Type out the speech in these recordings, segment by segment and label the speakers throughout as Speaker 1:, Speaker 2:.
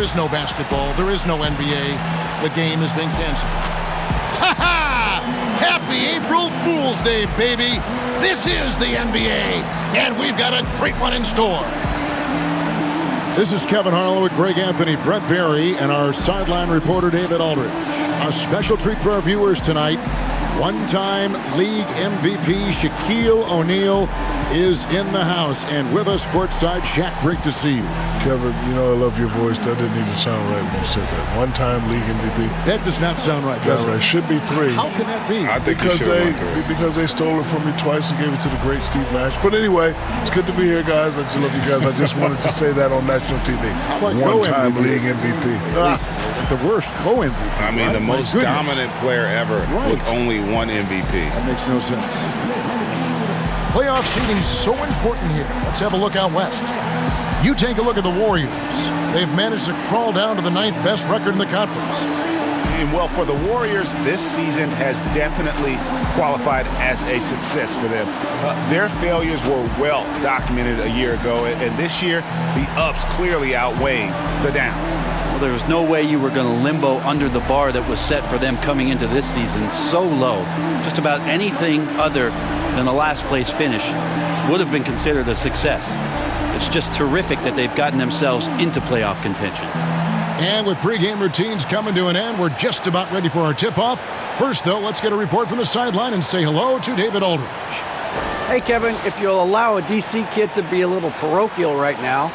Speaker 1: is no basketball. There is no NBA. The game has been canceled. Ha ha! Happy April Fool's Day, baby. This is the NBA, and we've got a great one in store. This is Kevin Harlan with Greg Anthony, Brett Berry, and our sideline reporter, David Aldridge. A special treat for our viewers tonight. One-time league MVP Shaquille O'Neal is in the house. And with us courtside, Shaq, great to see you.
Speaker 2: Kevin, you know I love your voice. That didn't even sound right when you said that. One-time league MVP.
Speaker 1: That does not sound right, does it?
Speaker 2: It should be 3.
Speaker 1: How can that be?
Speaker 3: I think
Speaker 2: because they stole it from me twice and gave it to the great Steve Nash. But anyway, it's good to be here, guys. I just love you guys. I just wanted to say that on national TV. One-time league MVP.
Speaker 1: The worst co-MVP.
Speaker 3: I mean, the most dominant player ever with only one MVP.
Speaker 1: That makes no sense. Playoff seeding so important here. Let's have a look out west. You take a look at the Warriors. They've managed to crawl down to the 9th best record in the conference.
Speaker 4: And well, for the Warriors, this season has definitely qualified as a success for them. Their failures were well documented a year ago, and this year, the ups clearly outweigh the downs.
Speaker 5: Well, there was no way you were going to limbo under the bar that was set for them coming into this season so low. Just about anything other than a last place finish would have been considered a success. It's just terrific that they've gotten themselves into playoff contention.
Speaker 1: And with pregame routines coming to an end, we're just about ready for our tip-off. First, though, let's get a report from the sideline and say hello to David Aldridge.
Speaker 6: Hey, Kevin, if you'll allow a D.C. kid to be a little parochial right now,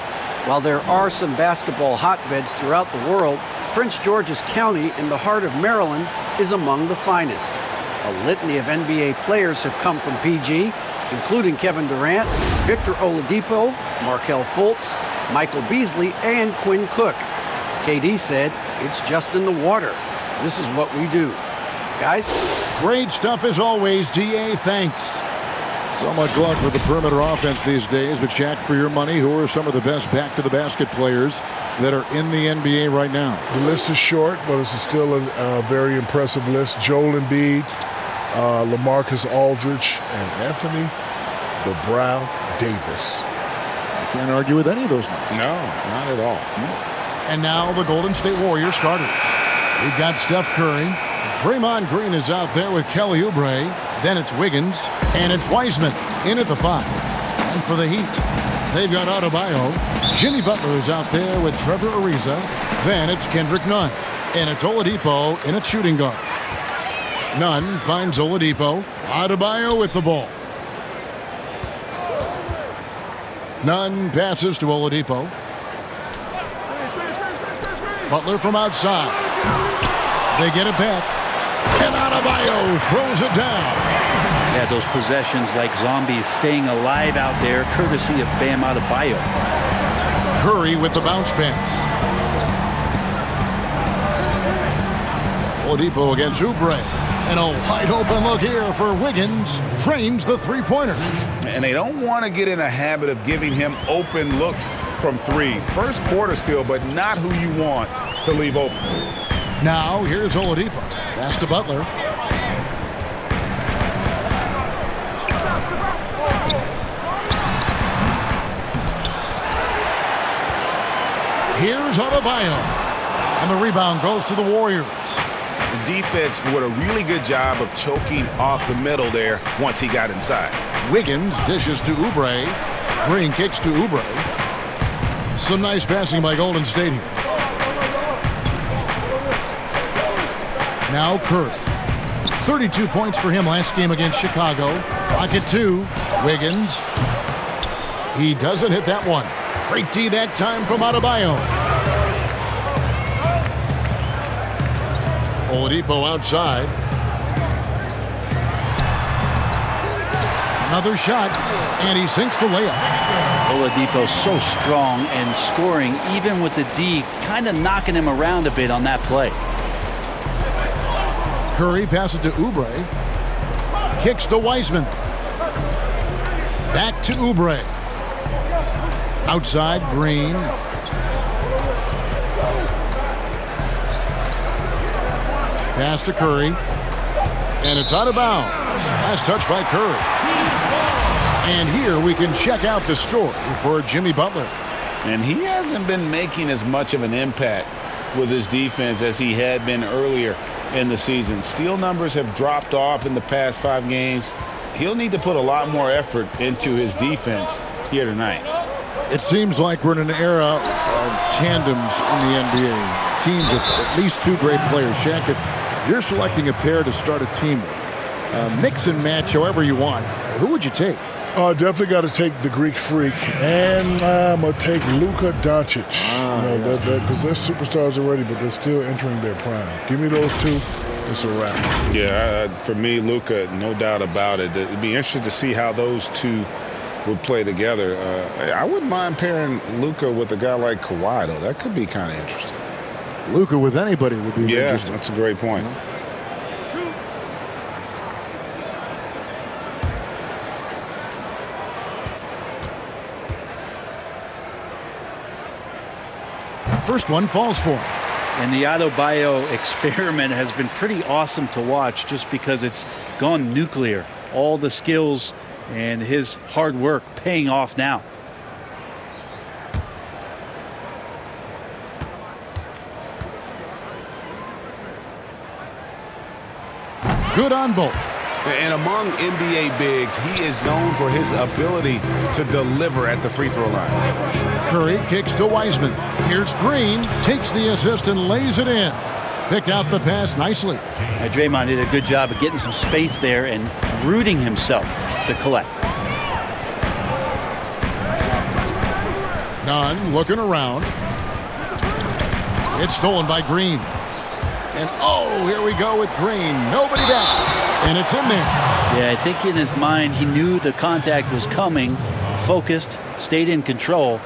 Speaker 6: while there are some basketball hotbeds throughout the world, Prince George's County in the heart of Maryland is among the finest. A litany of NBA players have come from PG, including Kevin Durant, Victor Oladipo, Markelle Fultz, Michael Beasley, and Quinn Cook. KD said, "It's just in the water. This is what we do." Guys?
Speaker 1: Great stuff as always, DA. Thanks. So much love for the perimeter offense these days. But Shaq, for your money, who are some of the best back-to-the-basket players that are in the NBA right now?
Speaker 2: The list is short, but it's still a very impressive list. Joel Embiid, LaMarcus Aldridge, and Anthony the Brow Davis.
Speaker 1: I can't argue with any of those names.
Speaker 3: No, not at all.
Speaker 1: And now the Golden State Warriors starters. We've got Steph Curry. Draymond Green is out there with Kelly Oubre. Then it's Wiggins. And it's Wiseman in at the 5. And for the Heat, they've got Adebayo. Jimmy Butler is out there with Trevor Ariza. Then it's Kendrick Nunn. And it's Oladipo in at shooting guard. Nunn finds Oladipo. Adebayo with the ball. Nunn passes to Oladipo. Butler from outside. They get it back. And Adebayo throws it down.
Speaker 5: Yeah, those possessions like zombies staying alive out there, courtesy of Bam Adebayo.
Speaker 1: Curry with the bounce pass. Oladipo against Oubre. And a wide open look here for Wiggins. Drains the three-pointer.
Speaker 4: And they don't want to get in a habit of giving him open looks from 3. First quarter still, but not who you want to leave open.
Speaker 1: Now here's Oladipo. Pass to Butler. Here's Adebayo. And the rebound goes to the Warriors.
Speaker 4: The defense did a really good job of choking off the middle there once he got inside.
Speaker 1: Wiggins dishes to Oubre. Green kicks to Oubre. Some nice passing by Golden State here. Now Curry. 32 points for him last game against Chicago. Rocket 2. Wiggins. He doesn't hit that one. Great D that time from Adebayo. Oladipo outside. Another shot, and he sinks the layup.
Speaker 5: Oladipo so strong and scoring, even with the D kind of knocking him around a bit on that play.
Speaker 1: Curry passes to Oubre. Kicks to Wiseman. Back to Oubre. Outside, Green. Pass to Curry. And it's out of bounds. Last touch by Curry. And here we can check out the story for Jimmy Butler.
Speaker 4: And he hasn't been making as much of an impact with his defense as he had been earlier in the season. Steal numbers have dropped off in the past 5 games. He'll need to put a lot more effort into his defense here tonight.
Speaker 1: It seems like we're in an era of tandems in the NBA. Teams with at least 2 great players. Shaq, if you're selecting a pair to start a team with, mix and match however you want, who would you take?
Speaker 2: Definitely got to take the Greek Freak, and I'm going to take Luka Doncic. Because they're superstars already, but they're still entering their prime. Give me those 2, it's a wrap.
Speaker 4: Yeah, for me, Luka, no doubt about it. It'd be interesting to see how those 2 would play together. I wouldn't mind pairing Luka with a guy like Kawhi, though. That could be kind of interesting.
Speaker 1: Luka with anybody would be interesting.
Speaker 4: That's a great point.
Speaker 1: First one falls for him.
Speaker 5: And the Adebayo experiment has been pretty awesome to watch just because it's gone nuclear. All the skills and his hard work paying off now.
Speaker 1: Good on both.
Speaker 4: And among NBA bigs, he is known for his ability to deliver at the free throw line.
Speaker 1: Curry kicks to Wiseman. Here's Green, takes the assist and lays it in. Picked out the pass nicely.
Speaker 5: Draymond did a good job of getting some space there and rooting himself to collect.
Speaker 1: Nunn looking around. It's stolen by Green. And oh, here we go with Green. Nobody down. And it's in there.
Speaker 5: Yeah, I think in his mind he knew the contact was coming, focused, stayed in control,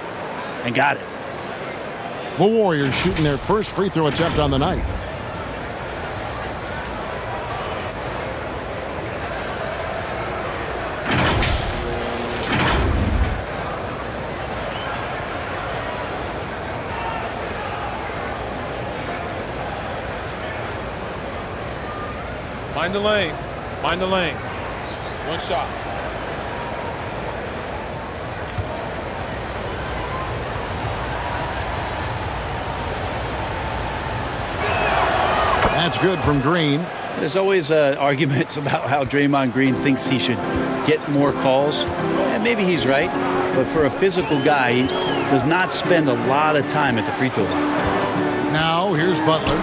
Speaker 5: and got it.
Speaker 1: The Warriors shooting their first free throw attempt on the night.
Speaker 7: Mind the lanes. Mind the lanes. One shot.
Speaker 1: That's good from Green.
Speaker 5: There's always arguments about how Draymond Green thinks he should get more calls. And maybe he's right. But for a physical guy, he does not spend a lot of time at the free throw line.
Speaker 1: Now here's Butler.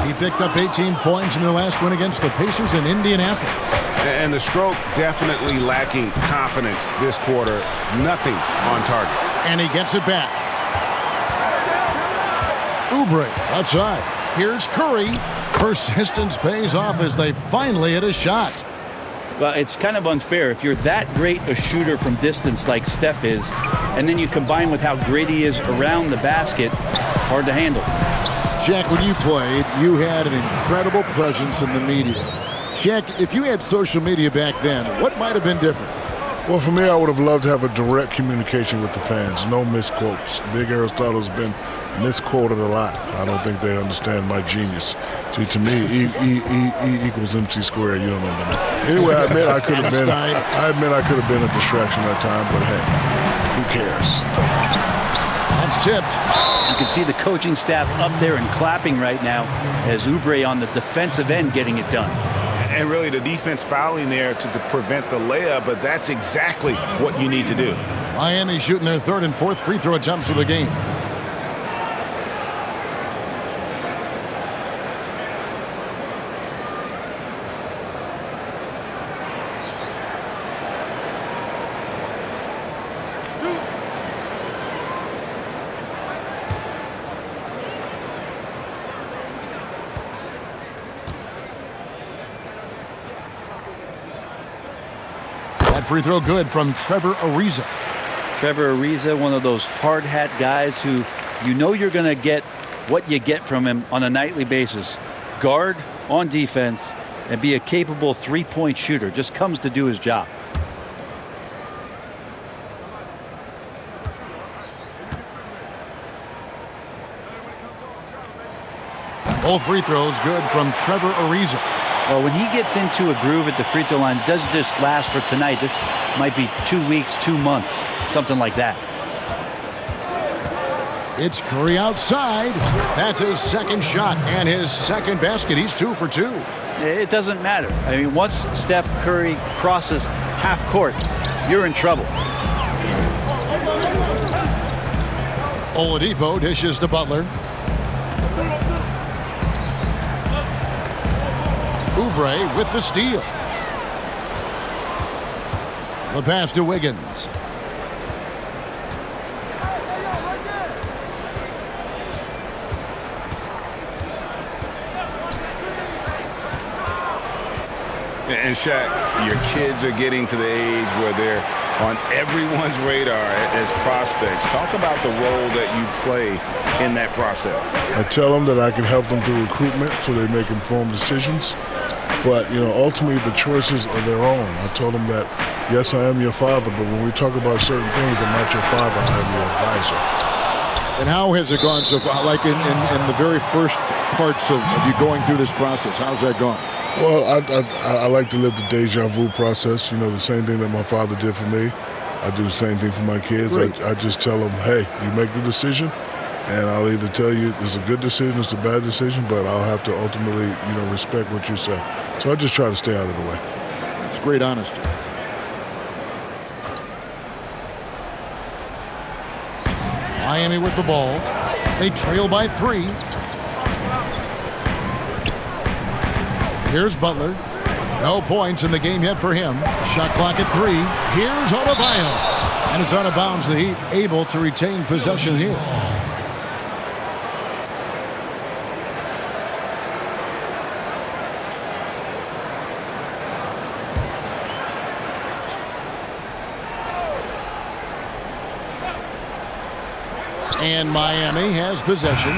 Speaker 1: He picked up 18 points in their last win against the Pacers in Indianapolis.
Speaker 4: And the stroke definitely lacking confidence this quarter. Nothing on target.
Speaker 1: And he gets it back. Oubre left side. Here's Curry. Persistence pays off as they finally hit a shot.
Speaker 5: Well, it's kind of unfair. If you're that great a shooter from distance like Steph is, and then you combine with how great he is around the basket, hard to handle.
Speaker 1: Shaq, when you played, you had an incredible presence in the media. Shaq, if you had social media back then, what might have been different?
Speaker 2: Well, for me, I would have loved to have a direct communication with the fans. No misquotes. Big Aristotle's been misquoted a lot. I don't think they understand my genius. See, to me, E equals MC squared. You don't know that. Anyway, I admit I could have been. I admit I could have been a distraction that time, but hey, who cares?
Speaker 1: That's tipped.
Speaker 5: You can see the coaching staff up there and clapping right now as Oubre on the defensive end getting it done.
Speaker 4: And really the defense fouling there to prevent the layup, but that's exactly what you need to do.
Speaker 1: Miami shooting their third and fourth free throw attempts of the game. Free throw good from Trevor Ariza.
Speaker 5: Trevor Ariza, one of those hard hat guys who you know you're going to get what you get from him on a nightly basis. Guard on defense and be a capable three-point shooter. Just comes to do his job.
Speaker 1: Both free throws good from Trevor Ariza.
Speaker 5: Well, when he gets into a groove at the free throw line, it doesn't just last for tonight. This might be 2 weeks, 2 months, something like that.
Speaker 1: It's Curry outside. That's his second shot and his second basket. He's 2 for 2.
Speaker 5: It doesn't matter. I mean, once Steph Curry crosses half court, you're in trouble.
Speaker 1: Oladipo dishes to Butler. Oubre with the steal. The pass to Wiggins.
Speaker 4: And Shaq, your kids are getting to the age where they're on everyone's radar as prospects. Talk about the role that you play in that process.
Speaker 2: I tell them that I can help them through recruitment so they make informed decisions. But, ultimately the choices are their own. I told them that, yes, I am your father, but when we talk about certain things, I'm not your father, I am your advisor.
Speaker 8: And how has it gone so far? Like in the very first parts of you going through this process, how's that gone?
Speaker 2: Well, I like to live the deja vu process. The same thing that my father did for me. I do the same thing for my kids. I just tell them, hey, you make the decision, and I'll either tell you it's a good decision, it's a bad decision, but I'll have to ultimately, respect what you say. So I just try to stay out of the way.
Speaker 8: That's great honesty.
Speaker 1: Miami with the ball. They trail by 3. Here's Butler. No points in the game yet for him. Shot clock at 3. Here's Adebayo. And it's out of bounds. The Heat able to retain possession here. And Miami has possession.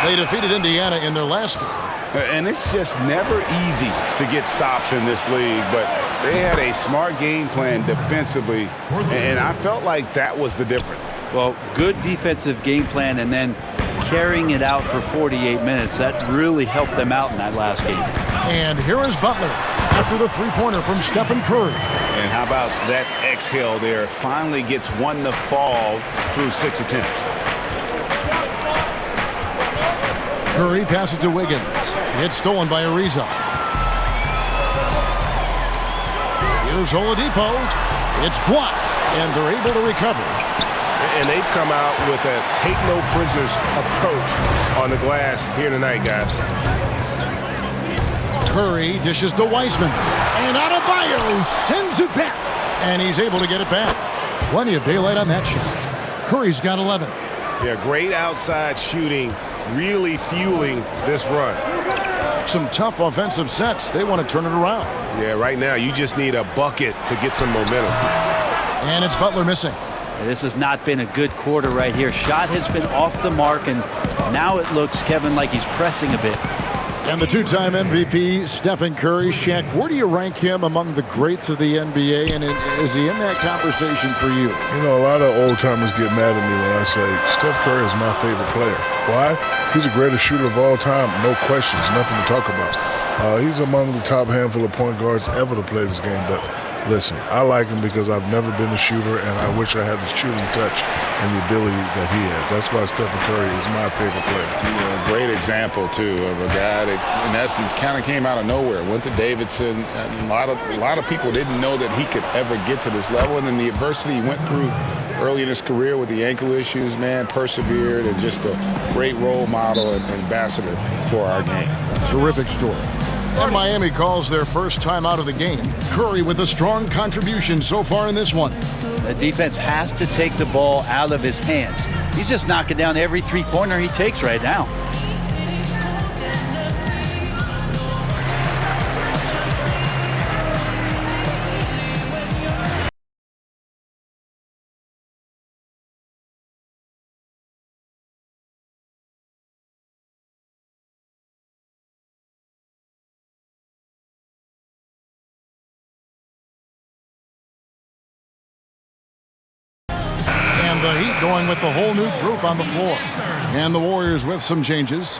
Speaker 1: They defeated Indiana in their last game.
Speaker 4: And it's just never easy to get stops in this league, but they had a smart game plan defensively, and I felt like that was the difference.
Speaker 5: Well, good defensive game plan and then carrying it out for 48 minutes. That really helped them out in that last game.
Speaker 1: And here is Butler after the three-pointer from Stephen Curry.
Speaker 4: And how about that exhale there? Finally gets one to fall through 6 attempts.
Speaker 1: Curry passes to Wiggins. It's stolen by Ariza. Here's Oladipo. It's blocked, and they're able to recover.
Speaker 9: And they've come out with a take-no-prisoners approach on the glass here tonight, guys.
Speaker 1: Curry dishes to Wiseman. And Adebayo sends it back. And he's able to get it back. Plenty of daylight on that shot. Curry's got 11.
Speaker 9: Yeah, great outside shooting, really fueling this run.
Speaker 1: Some tough offensive sets. They want to turn it around.
Speaker 9: Yeah, right now you just need a bucket to get some momentum.
Speaker 1: And it's Butler missing.
Speaker 5: This has not been a good quarter right here. Shot has been off the mark, and now it looks, Kevin, like he's pressing a bit.
Speaker 8: And the two-time MVP, Stephen Curry. Shaq, where do you rank him among the greats of the NBA, and is he in that conversation for you?
Speaker 2: A lot of old-timers get mad at me when I say Steph Curry is my favorite player. Why? He's the greatest shooter of all time, no questions, nothing to talk about. He's among the top handful of point guards ever to play this game, but listen, I like him because I've never been a shooter, and I wish I had the shooting touch and the ability that he has. That's why Stephen Curry is my favorite player.
Speaker 3: A great example, too, of a guy that, in essence, kind of came out of nowhere. Went to Davidson. And a lot of people didn't know that he could ever get to this level. And then the adversity he went through early in his career with the ankle issues, man, persevered, and just a great role model and ambassador for our game.
Speaker 1: Terrific story. And Miami calls their first time out of the game. Curry with a strong contribution so far in this one.
Speaker 5: The defense has to take the ball out of his hands. He's just knocking down every three-pointer he takes right now.
Speaker 1: And the Heat going with the whole new group on the floor. And the Warriors with some changes.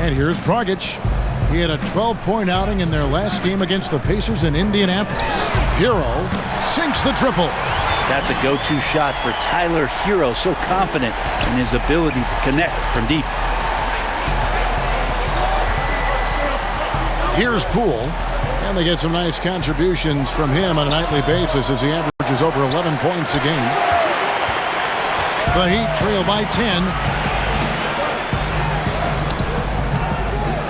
Speaker 1: And here's Dragic.
Speaker 8: He had a 12-point outing in their last game against the Pacers in Indianapolis. Hero sinks the triple.
Speaker 5: That's a go-to shot for Tyler Hero, so confident in his ability to connect from deep.
Speaker 8: Here's Poole, and they get some nice contributions from him on a nightly basis as he averages over 11 points a game. The Heat trail by 10.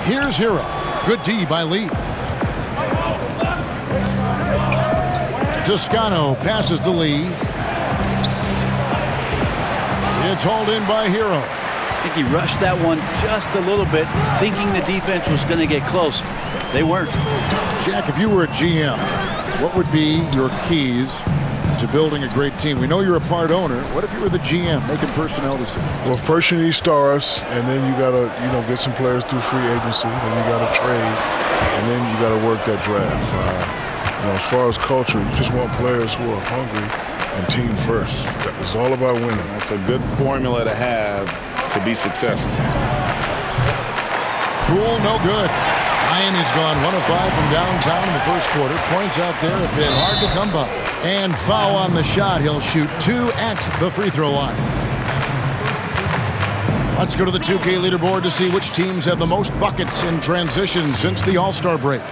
Speaker 8: Here's Hero. Good D by Lee. Toscano passes to Lee. It's hauled in by Hero.
Speaker 5: I think he rushed that one just a little bit, thinking the defense was going to get close. They weren't.
Speaker 8: Jack, if you were a GM, what would be your keys to building a great team? We know you're a part owner. What if you were the GM making personnel decisions?
Speaker 2: Well, first you need stars, and then you gotta, get some players through free agency. Then you gotta trade, and then you gotta work that draft. As far as culture, you just want players who are hungry and team first. It's all about winning.
Speaker 3: That's a good formula to have to be successful.
Speaker 8: Poole, no good. Miami's gone 1 of 5 from downtown in the first quarter. Points out there have been hard to come by. And foul on the shot. He'll shoot 2 at the free throw line. Let's go to the 2K leaderboard to see which teams have the most buckets in transition since the All-Star break.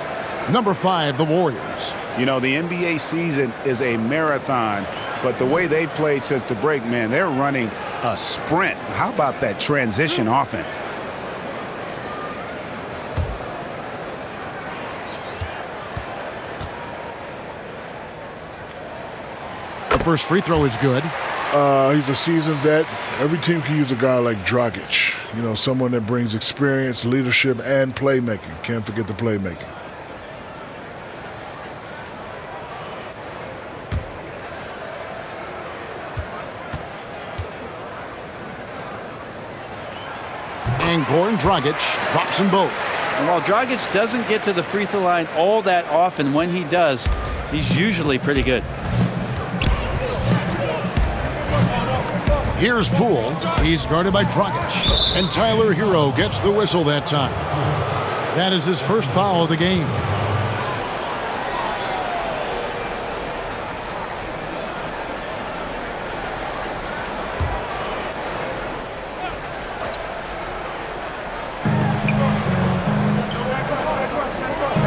Speaker 8: Number 5, the Warriors.
Speaker 4: The NBA season is a marathon, but the way they played since the break, man, they're running a sprint. How about that transition offense?
Speaker 8: The first free throw is good.
Speaker 2: He's a seasoned vet. Every team can use a guy like Dragic. Someone that brings experience, leadership, and playmaking. Can't forget the playmaking.
Speaker 8: And Goran Dragic drops them both.
Speaker 5: And while Dragic doesn't get to the free throw line all that often, when he does, he's usually pretty good.
Speaker 8: Here's Poole. He's guarded by Dragic. And Tyler Hero gets the whistle that time. That is his first foul of the game.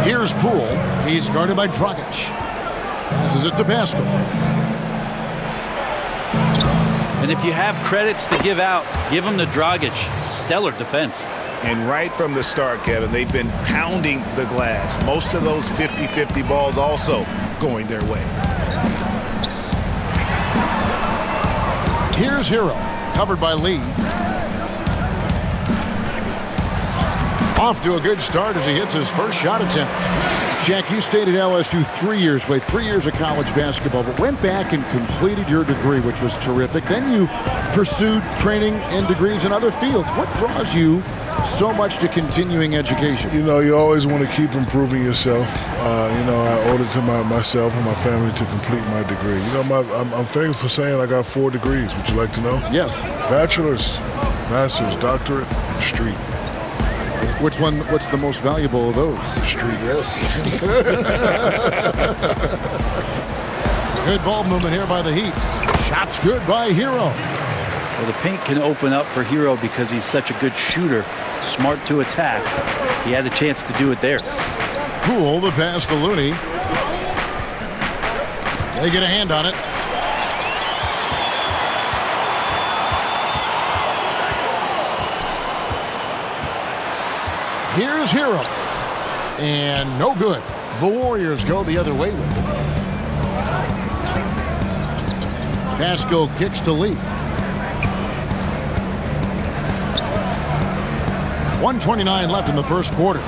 Speaker 8: Here's Poole. He's guarded by Dragic. Passes it to Pascal.
Speaker 5: And if you have credits to give out, give them to Dragic. Stellar defense.
Speaker 4: And right from the start, Kevin, they've been pounding the glass. Most of those 50-50 balls also going their way.
Speaker 8: Here's Hero. Covered by Lee. Off to a good start as he hits his first shot attempt. Jack, you stayed at LSU 3 years, played 3 years of college basketball, but went back and completed your degree, which was terrific. Then you pursued training and degrees in other fields. What draws you so much to continuing education?
Speaker 2: You always want to keep improving yourself. I owed it to myself and my family to complete my degree. I'm famous for saying I got 4 degrees. Would you like to know?
Speaker 8: Yes.
Speaker 2: Bachelor's, master's, doctorate, and street.
Speaker 8: What's the most valuable of those?
Speaker 2: Street, yes.
Speaker 8: Good ball movement here by the Heat. Shots good by Hero.
Speaker 5: Well, the paint can open up for Hero because he's such a good shooter, smart to attack. He had a chance to do it there.
Speaker 8: Poole the pass to Looney. They get a hand on it. Here's Hero. And no good. The Warriors go the other way with it. Pascal kicks to Lee. 1:29 left in the first quarter.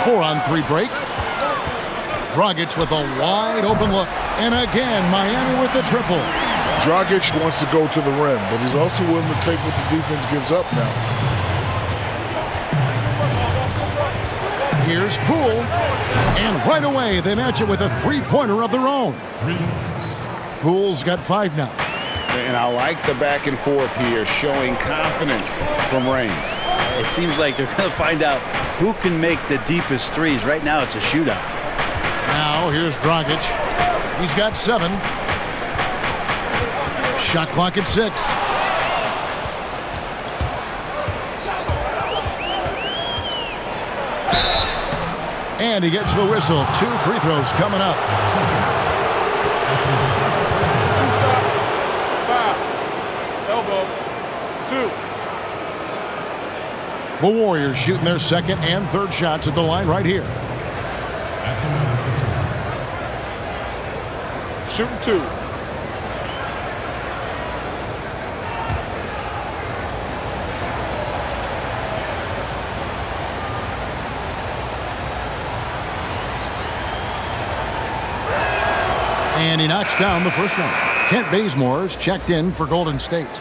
Speaker 8: Four-on-three break. Dragic with a wide open look. And again, Miami with the triple.
Speaker 2: Dragic wants to go to the rim, but he's also willing to take what the defense gives up now.
Speaker 8: Here's Poole. And right away, they match it with a three-pointer of their own. Poole's got 5 now.
Speaker 3: And I like the back and forth here, showing confidence from range.
Speaker 5: It seems like they're going to find out who can make the deepest threes. Right now, it's a shootout.
Speaker 8: Now, here's Dragic. He's got 7. Shot clock at 6. And he gets the whistle. 2 free throws coming up.
Speaker 7: 2 shots. 5. Elbow. 2.
Speaker 8: The Warriors shooting their second and third shots at the line right here.
Speaker 7: Shooting 2.
Speaker 8: And he knocks down the first one. Kent Bazemore's checked in for Golden State.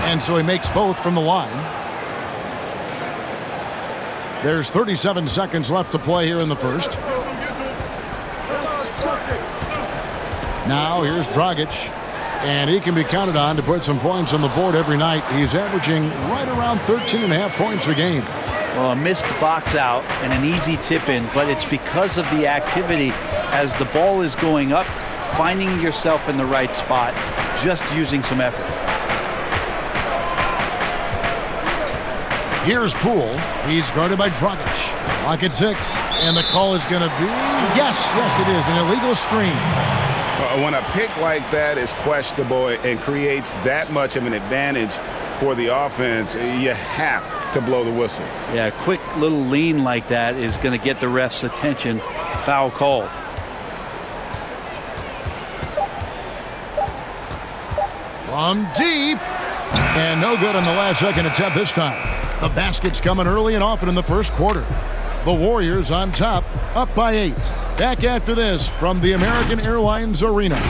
Speaker 8: And so he makes both from the line. There's 37 seconds left to play here in the first. Now here's Dragic. And he can be counted on to put some points on the board every night. He's averaging right around 13.5 points a game.
Speaker 5: Well, a missed box out and an easy tip in, but it's because of the activity as the ball is going up, finding yourself in the right spot, just using some effort.
Speaker 8: Here's Poole. He's guarded by Dragic. Clock at 6. And the call is going to be, yes, it is, an illegal screen.
Speaker 3: When a pick like that is questionable and creates that much of an advantage for the offense, you have to blow the whistle.
Speaker 5: Yeah, a quick little lean like that is going to get the ref's attention. Foul called.
Speaker 8: From deep. And no good on the last second attempt this time. The basket's coming early and often in the first quarter. The Warriors on top, up by 8. Back after this from the American Airlines Arena.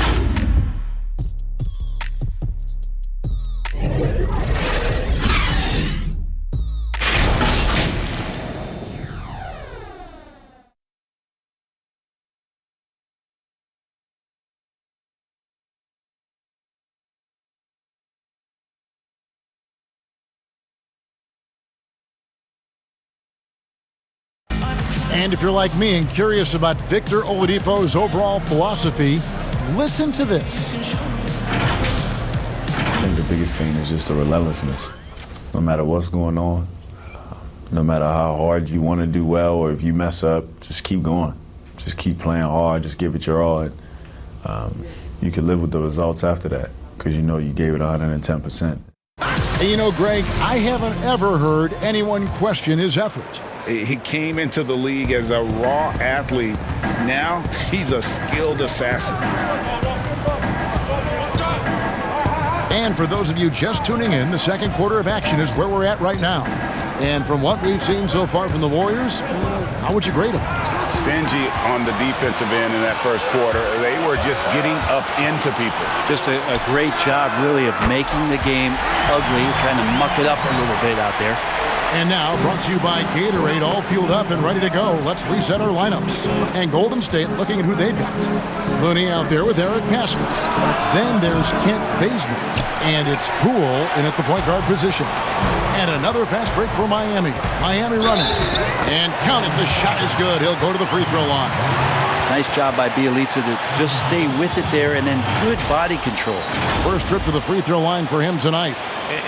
Speaker 8: And if you're like me and curious about Victor Oladipo's overall philosophy, listen to this.
Speaker 10: I think the biggest thing is just the relentlessness. No matter what's going on, no matter how hard you want to do well, or if you mess up, just keep going. Just keep playing hard, just give it your all. And, you can live with the results after that because you know you gave it 110%.
Speaker 8: And you know, Greg, I haven't ever heard anyone question his effort.
Speaker 3: He came into the league as a raw athlete. Now he's a skilled assassin.
Speaker 8: And for those of you just tuning in, the second quarter of action is where we're at right now. And from what we've seen so far from the Warriors, how would you grade them?
Speaker 3: Stingy on the defensive end in that first quarter. They were just getting up into people.
Speaker 5: Just a great job, really, of making the game ugly, trying to muck it up a little bit out there.
Speaker 8: And now, brought to you by Gatorade, all fueled up and ready to go. Let's reset our lineups. And Golden State looking at who they've got. Looney out there with Eric Pascal. Then there's Kent Bazemore. And it's Poole in at the point guard position. And another fast break for Miami. Miami running. And count it, the shot is good. He'll go to the free throw line.
Speaker 5: Nice job by Bielitsa to just stay with it there, and then good body control.
Speaker 8: First trip to the free throw line for him tonight.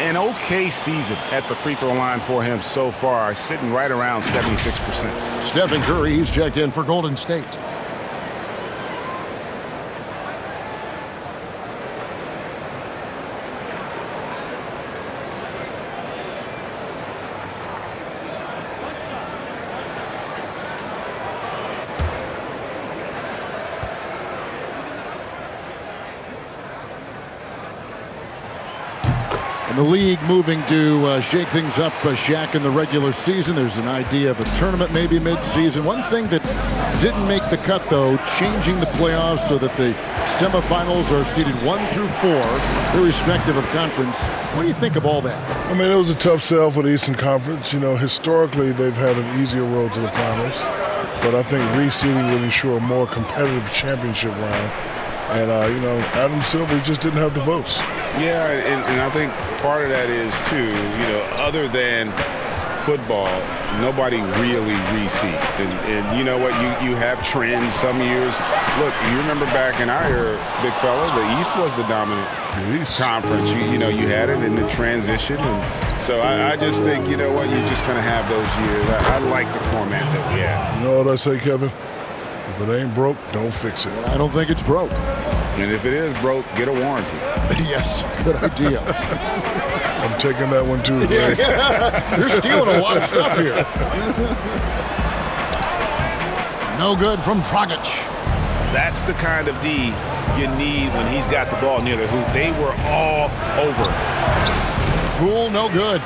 Speaker 3: An okay season at the free throw line for him so far, sitting right around 76%.
Speaker 8: Stephen Curry, he's checked in for Golden State. And the league moving to shake things up, Shaq, in the regular season. There's an idea of a tournament maybe mid-season. One thing that didn't make the cut, though, changing the playoffs so that the semifinals are seeded 1 through 4, irrespective of conference. What do you think of all that?
Speaker 2: I mean, it was a tough sell for the Eastern Conference. You know, historically, they've had an easier road to the finals. But I think reseeding will ensure a more competitive championship round. And, you know, Adam Silver just didn't have the votes.
Speaker 3: Yeah, and I think part of that is, too, you know, other than football, nobody really reseeds. And you know what, you have trends some years. Look, you remember back in our era, big fella, the East was the dominant conference. You know, you had it in the transition. And so I just think, you know what, you're just going to have those years. I like the format that we have.
Speaker 2: You know what I say, Kevin? If it ain't broke, don't fix it.
Speaker 8: I don't think it's broke.
Speaker 3: And if it is broke, get a warranty.
Speaker 8: Yes, good idea.
Speaker 2: I'm taking that one, too.
Speaker 8: You're stealing a lot of stuff here. No good from Dragic.
Speaker 4: That's the kind of D you need when he's got the ball near the hoop. They were all over.
Speaker 8: Poole, no good.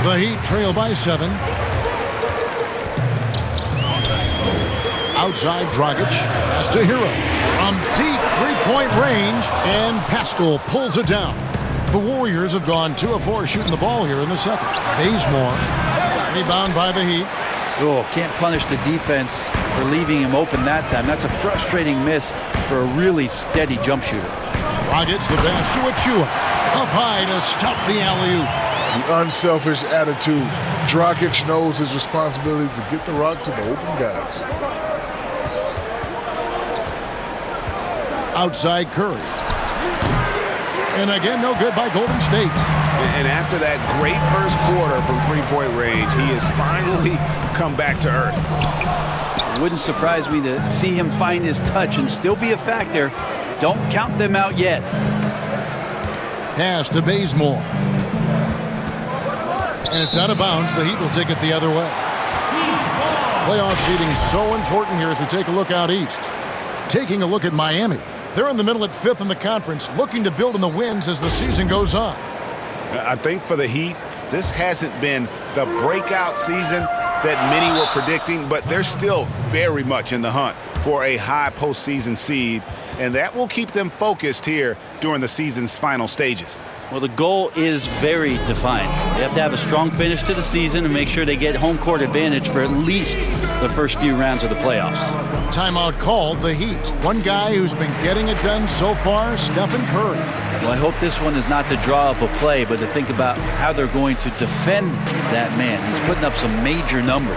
Speaker 8: The Heat trail by 7. Outside, Dragic has to Hero. From deep three-point range, and Pascal pulls it down. The Warriors have gone 2 of 4 shooting the ball here in the second. Bazemore, rebound by the Heat.
Speaker 5: Oh, can't punish the defense for leaving him open that time. That's a frustrating miss for a really steady jump shooter.
Speaker 8: Dragic, the pass to Achua. Up high to stuff the alley-oop.
Speaker 2: The unselfish attitude. Dragic knows his responsibility to get the rock to the open guys.
Speaker 8: Outside Curry. And again, no good by Golden State.
Speaker 4: And after that great first quarter from three-point range, he has finally come back to earth.
Speaker 5: It wouldn't surprise me to see him find his touch and still be a factor. Don't count them out yet.
Speaker 8: Pass to Bazemore. And it's out of bounds. The Heat will take it the other way. Playoff seeding so important here as we take a look out east. Taking a look at Miami. They're in the middle at 5th in the conference, looking to build in the wins as the season goes on.
Speaker 4: I think for the Heat, this hasn't been the breakout season that many were predicting, but they're still very much in the hunt for a high postseason seed, and that will keep them focused here during the season's final stages.
Speaker 5: Well, the goal is very defined. They have to have a strong finish to the season and make sure they get home court advantage for at least the first few rounds of the playoffs.
Speaker 8: Timeout called, the Heat. One guy who's been getting it done so far, Stephen Curry.
Speaker 5: Well, I hope this one is not to draw up a play, but to think about how they're going to defend that man. He's putting up some major numbers.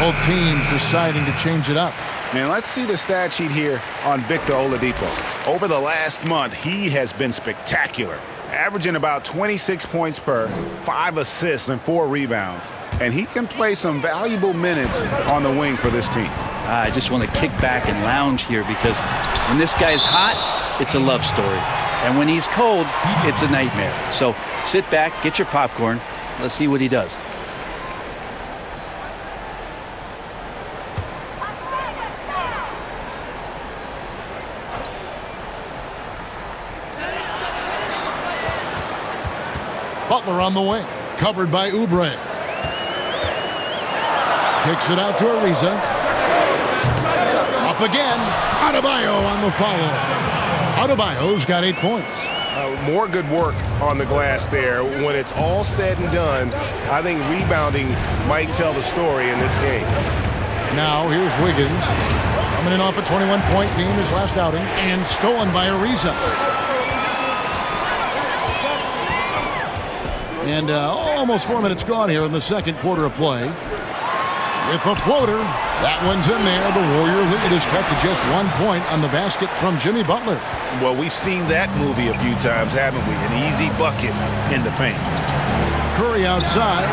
Speaker 8: Both teams deciding to change it up.
Speaker 4: And let's see the stat sheet here on Victor Oladipo. Over the last month, he has been spectacular, averaging about 26 points per, 5 assists, and 4 rebounds. And he can play some valuable minutes on the wing for this team.
Speaker 5: I just want to kick back and lounge here because when this guy's hot, it's a love story. And when he's cold, it's a nightmare. So sit back, get your popcorn. Let's see what he does.
Speaker 8: Butler on the wing, covered by Oubre. Kicks it out to Ariza. Up again. Adebayo on the follow. Adebayo's got 8 points.
Speaker 9: More good work on the glass there. When it's all said and done, I think rebounding might tell the story in this game.
Speaker 8: Now here's Wiggins. Coming in off a 21-point game his last outing. And stolen by Ariza. And almost 4 minutes gone here in the second quarter of play. With the floater, that one's in there. The Warrior lead is cut to just 1 point on the basket from Jimmy Butler.
Speaker 4: Well, we've seen that movie a few times, haven't we? An easy bucket in the paint.
Speaker 8: Curry outside.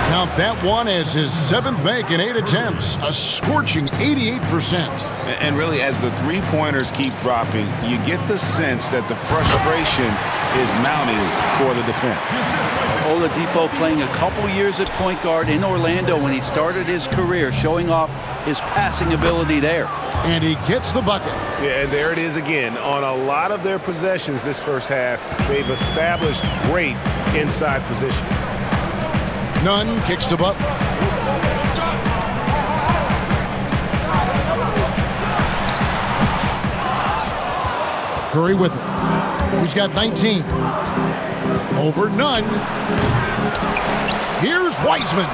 Speaker 8: Count that one as his 7th make in 8 attempts. A scorching 88%.
Speaker 4: And really, as the three-pointers keep dropping, you get the sense that the frustration is mounting for the defense.
Speaker 5: Oladipo playing a couple years at point guard in Orlando when he started his career, showing off his passing ability there.
Speaker 8: And he gets the bucket.
Speaker 9: Yeah, and there it is again. On a lot of their possessions this first half, they've established great inside position.
Speaker 8: Nunn kicks to Butler. Curry with it. He's got 19. Over Nunn. Here's Wiseman.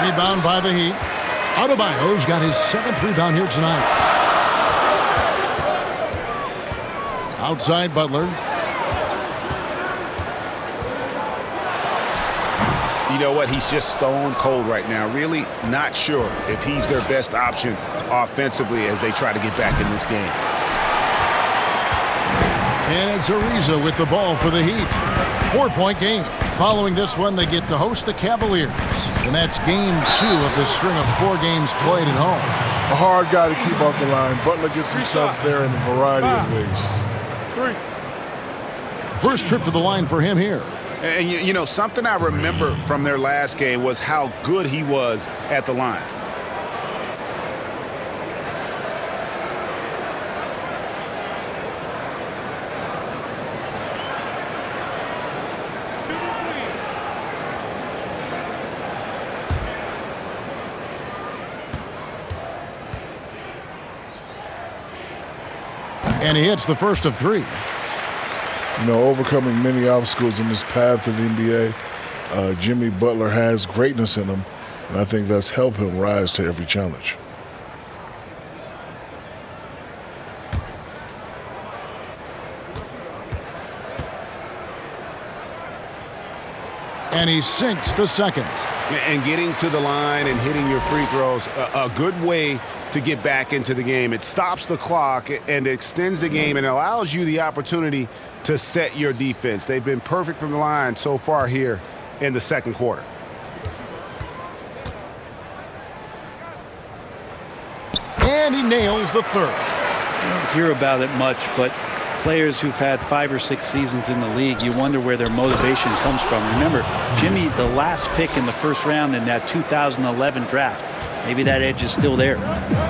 Speaker 8: Rebound by the Heat. Adebayo's got his 7th rebound here tonight. Outside Butler.
Speaker 4: You know what? He's just stone cold right now. Really not sure if he's their best option offensively as they try to get back in this game.
Speaker 8: And it's Ariza with the ball for the Heat. 4-point game. Following this one, they get to host the Cavaliers. And that's game 2 of this string of 4 games played at home.
Speaker 2: A hard guy to keep off the line. Butler gets himself there in a variety of ways.
Speaker 7: 3.
Speaker 8: First trip to the line for him here.
Speaker 4: And you know, something I remember from their last game was how good he was at the line.
Speaker 8: And he hits the first of 3.
Speaker 2: You know, overcoming many obstacles in his path to the NBA, Jimmy Butler has greatness in him, and I think that's helped him rise to every challenge.
Speaker 8: And he sinks the second.
Speaker 4: And getting to the line and hitting your free throws, a good way to get back into the game. It stops the clock and extends the game and allows you the opportunity to set your defense. They've been perfect from the line so far here in the second quarter.
Speaker 8: And he nails the third.
Speaker 5: You don't hear about it much, but players who've had 5 or 6 seasons in the league, you wonder where their motivation comes from. Remember, Jimmy, the last pick in the first round in that 2011 draft. Maybe that edge is still there.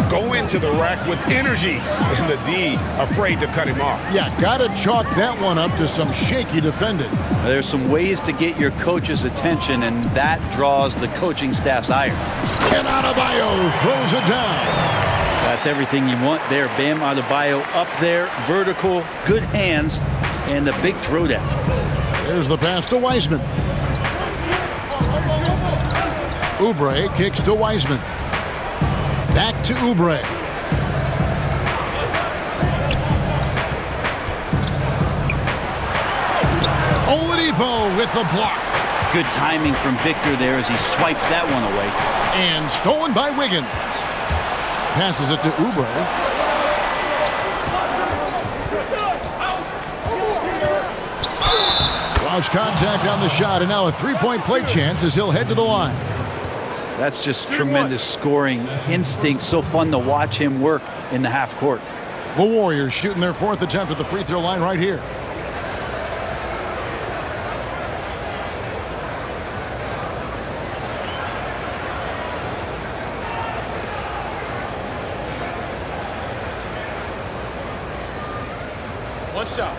Speaker 4: Go into the rack with energy, and the D afraid to cut him off.
Speaker 8: Yeah, gotta chalk that one up to some shaky defending.
Speaker 5: There's some ways to get your coach's attention, and that draws the coaching staff's ire.
Speaker 8: And Adebayo throws it down.
Speaker 5: That's everything you want there. Bam Adebayo up there, vertical, good hands, and a big throwdown.
Speaker 8: There's the pass to Wiseman. Oubre kicks to Wiseman. Back to Oubre. Oladipo with the block.
Speaker 5: Good timing from Victor there as he swipes that one away.
Speaker 8: And stolen by Wiggins. Passes it to Oubre. Draws contact on the shot, and now a 3-point play chance as he'll head to the line.
Speaker 5: That's just tremendous scoring instinct. So fun to watch him work in the half court.
Speaker 8: The Warriors shooting their 4th attempt at the free throw line right here.
Speaker 7: One shot.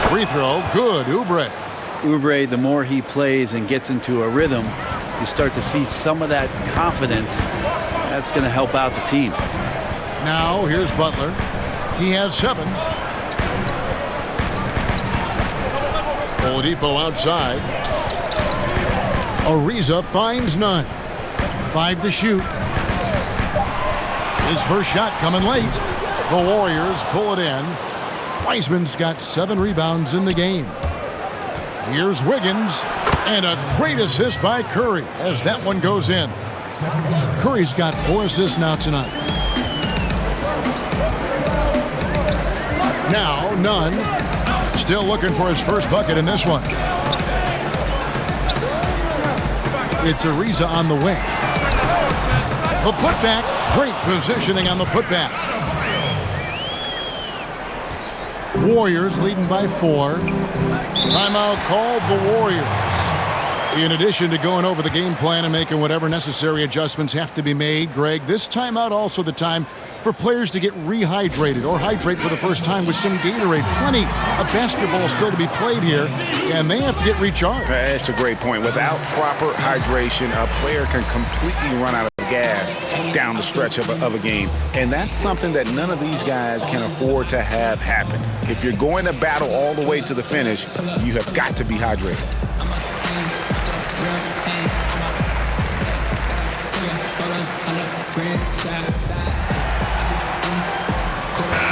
Speaker 8: Free throw, good, Oubre.
Speaker 5: Oubre, the more he plays and gets into a rhythm, you start to see some of that confidence. That's going to help out the team.
Speaker 8: Now, here's Butler. He has 7. Oladipo outside. Ariza finds none. 5 to shoot. His first shot coming late. The Warriors pull it in. Wiseman's got 7 rebounds in the game. Here's Wiggins. And a great assist by Curry as that one goes in. Curry's got 4 assists now tonight. Now, Nunn still looking for his first bucket in this one. It's Ariza on the wing. The putback. Great positioning on the putback. Warriors leading by 4. Timeout called the Warriors. In addition to going over the game plan and making whatever necessary adjustments have to be made, Greg, this timeout also the time for players to get rehydrated or hydrate for the first time with some Gatorade. Plenty of basketball still to be played here, and they have to get recharged.
Speaker 4: That's a great point. Without proper hydration, a player can completely run out of gas down the stretch of a game, and that's something that none of these guys can afford to have happen. If you're going to battle all the way to the finish, you have got to be hydrated.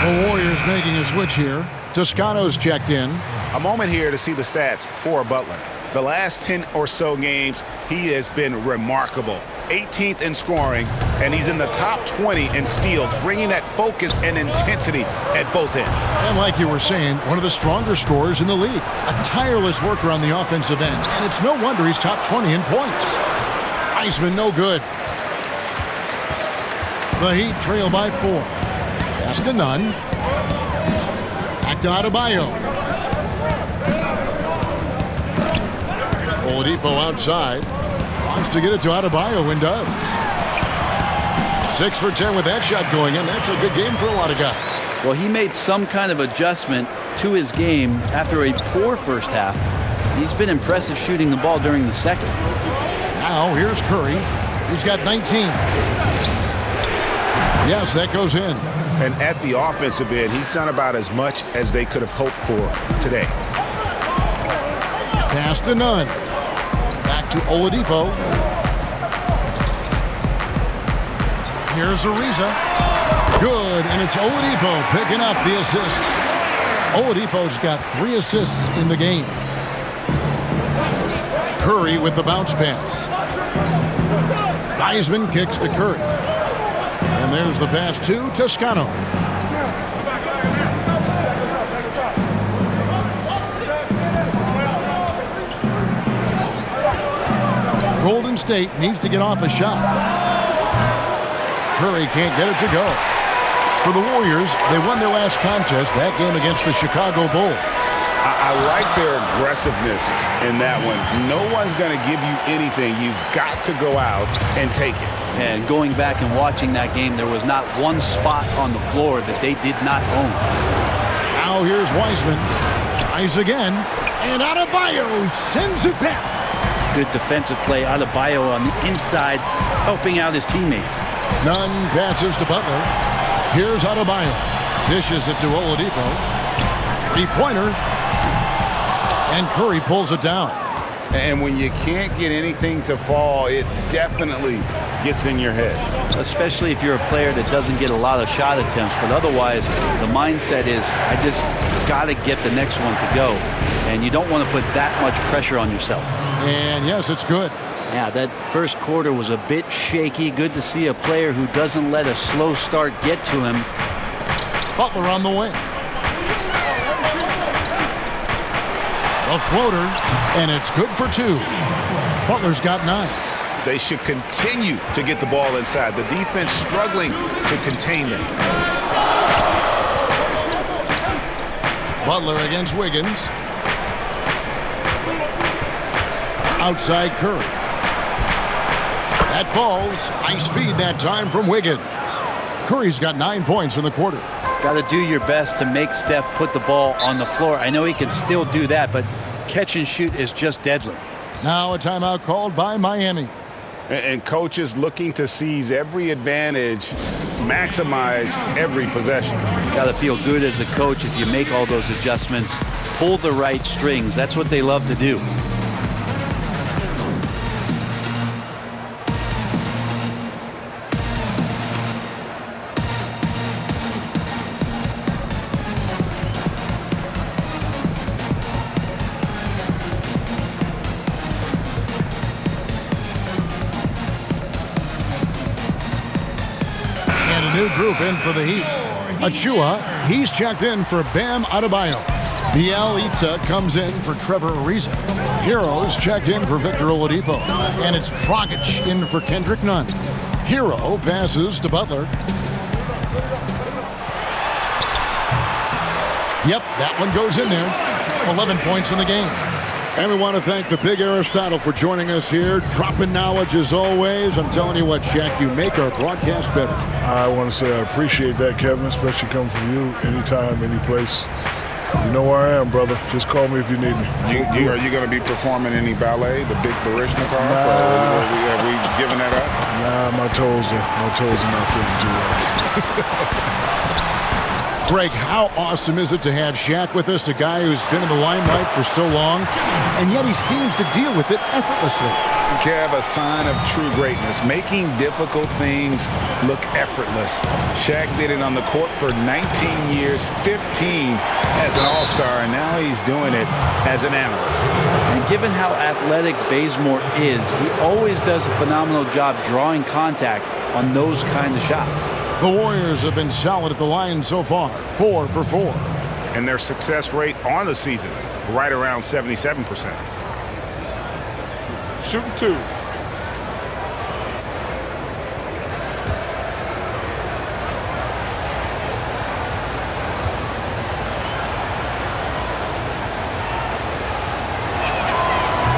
Speaker 8: The Warriors making a switch here. Toscano's checked in.
Speaker 4: A moment here to see the stats for Butler. The last 10 or so games, he has been remarkable. 18th in scoring, and he's in the top 20 in steals, bringing that focus and intensity at both ends.
Speaker 8: And like you were saying, one of the stronger scorers in the league. A tireless worker on the offensive end, and it's no wonder he's top 20 in points. Wiseman no good. The Heat trail by 4. Pass to Nunn. Back to Adebayo. Oladipo outside. Wants to get it to Adebayo and does. 6 for 10 with that shot going in. That's a good game for a lot of guys.
Speaker 5: Well, he made some kind of adjustment to his game after a poor first half. He's been impressive shooting the ball during the second.
Speaker 8: Now here's Curry. He's got 19. Yes, that goes in.
Speaker 4: And at the offensive end, he's done about as much as they could have hoped for today.
Speaker 8: Pass to Nunn. Back to Oladipo. Here's Ariza. Good, and it's Oladipo picking up the assist. Oladipo's got 3 assists in the game. Curry with the bounce pass. Wiseman kicks to Curry. And there's the pass to Toscano. Golden State needs to get off a shot. Curry can't get it to go. For the Warriors, they won their last contest, that game against the Chicago Bulls.
Speaker 4: I like their aggressiveness in that one. No one's going to give you anything. You've got to go out and take it.
Speaker 5: And going back and watching that game, there was not one spot on the floor that they did not own.
Speaker 8: Now here's Wiseman. Tries again. And Adebayo sends it back.
Speaker 5: Good defensive play. Adebayo on the inside, helping out his teammates.
Speaker 8: Nunn passes to Butler. Here's Adebayo. Dishes it to Oladipo. 3-pointer. And Curry pulls it down.
Speaker 4: And when you can't get anything to fall, it definitely gets in your head.
Speaker 5: Especially if you're a player that doesn't get a lot of shot attempts. But otherwise, the mindset is, I just got to get the next one to go. And you don't want to put that much pressure on yourself.
Speaker 8: And yes, it's good.
Speaker 5: Yeah, that first quarter was a bit shaky. Good to see a player who doesn't let a slow start get to him.
Speaker 8: Butler on the wing. A floater, and it's good for 2. Butler's got 9.
Speaker 4: They should continue to get the ball inside. The defense struggling to contain them.
Speaker 8: Butler against Wiggins. Outside Curry. That falls. Nice feed that time from Wiggins. Curry's got 9 points in the quarter.
Speaker 5: Got to do your best to make Steph put the ball on the floor. I know he can still do that, but catch and shoot is just deadly.
Speaker 8: Now a timeout called by Miami.
Speaker 4: And coaches looking to seize every advantage, maximize every possession.
Speaker 5: Got to feel good as a coach if you make all those adjustments. Pull the right strings. That's what they love to do.
Speaker 8: in for the Heat. Achua, he's checked in for Bam Adebayo. Bielitsa comes in for Trevor Ariza. Hero's checked in for Victor Oladipo. And it's Dragic in for Kendrick Nunn. Hero passes to Butler. Yep, that one goes in there. 11 points in the game. And we want to thank the big Aristotle for joining us here. Dropping knowledge as always. I'm telling you what, Shaq, you make our broadcast better.
Speaker 2: I want to say I appreciate that, Kevin, especially coming from you anytime, any place. You know where I am, brother. Just call me if you need me.
Speaker 3: Are you going to be performing any ballet, the big Baryshnikov?
Speaker 2: Nah.
Speaker 3: Are we giving that up?
Speaker 2: Nah, my toes are not feeling too well.
Speaker 8: Greg, how awesome is it to have Shaq with us, a guy who's been in the limelight for so long, and yet he seems to deal with it effortlessly.
Speaker 3: Kev, a sign of true greatness, making difficult things look effortless. Shaq did it on the court for 19 years, 15 as an all-star, and now he's doing it as an analyst.
Speaker 5: And given how athletic Bazemore is, he always does a phenomenal job drawing contact on those kind of shots.
Speaker 8: The Warriors have been solid at the line so far, 4 for 4.
Speaker 4: And their success rate on the season, right around 77%.
Speaker 7: Shooting 2.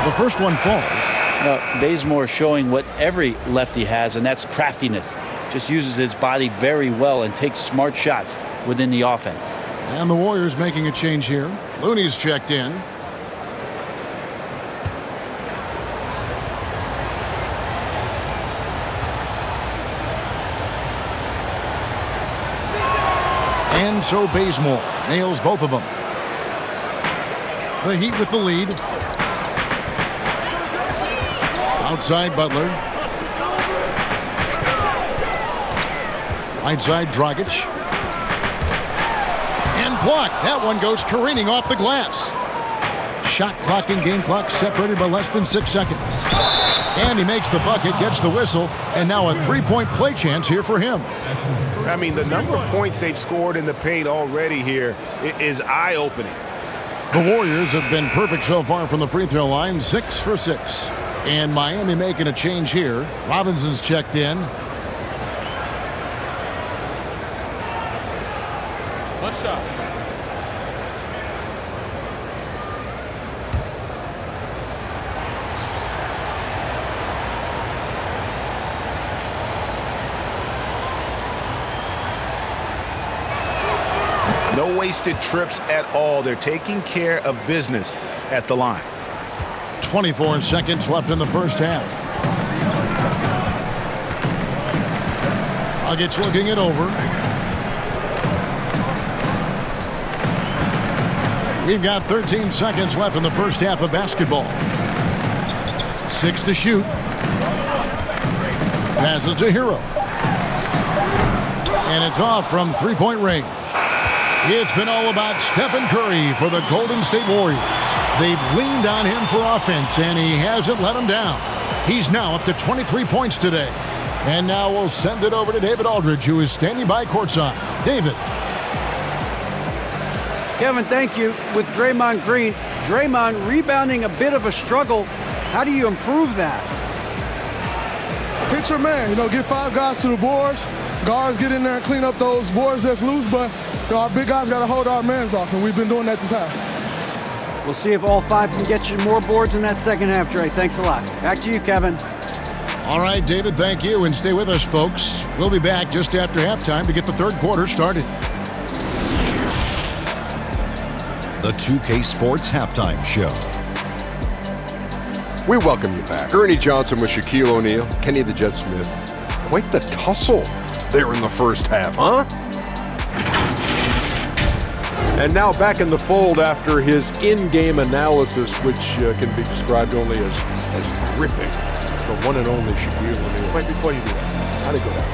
Speaker 8: The first one falls.
Speaker 5: Bazemore showing what every lefty has, and that's craftiness. Just uses his body very well and takes smart shots within the offense.
Speaker 8: And the Warriors making a change here. Looney's checked in. And so Bazemore nails both of them. The Heat with the lead. Outside Butler. Right side Dragic. And blocked. That one goes careening off the glass. Shot clock and game clock separated by less than 6 seconds. And he makes the bucket, gets the whistle, and now a three-point play chance here for him.
Speaker 4: I mean, the number of points they've scored in the paint already here is eye-opening.
Speaker 8: The Warriors have been perfect so far from the free throw line, 6 for 6. And Miami making a change here. Robinson's checked in.
Speaker 7: One shot.
Speaker 4: No wasted trips at all. They're taking care of business at the line.
Speaker 8: 24 seconds left in the first half. Dragic looking it over. We've got 13 seconds left in the first half of basketball. 6 to shoot. Passes to Hero. And it's off from three-point range. It's been all about Stephen Curry for the Golden State Warriors. They've leaned on him for offense, and he hasn't let them down. He's now up to 23 points today. And now we'll send it over to David Aldridge, who is standing by courtside. David.
Speaker 6: Kevin, thank you. With Draymond Green, Draymond rebounding a bit of a struggle. How do you improve that?
Speaker 11: Hit your man, get 5 guys to the boards. Guards get in there and clean up those boards that's loose, but our big guys got to hold our mans off, and we've been doing that this half.
Speaker 6: We'll see if all 5 can get you more boards in that second half, Dre. Thanks a lot. Back to you, Kevin.
Speaker 8: All right, David, thank you, and stay with us, folks. We'll be back just after halftime to get the third quarter started.
Speaker 12: The 2K Sports Halftime Show.
Speaker 13: We welcome you back. Ernie Johnson with Shaquille O'Neal, Kenny the Jet Smith. Quite the tussle there in the first half, huh? And now back in the fold after his in-game analysis, which can be described only as gripping. The one and only Shaquille O'Neal. Wait, before you do that, how'd it go down?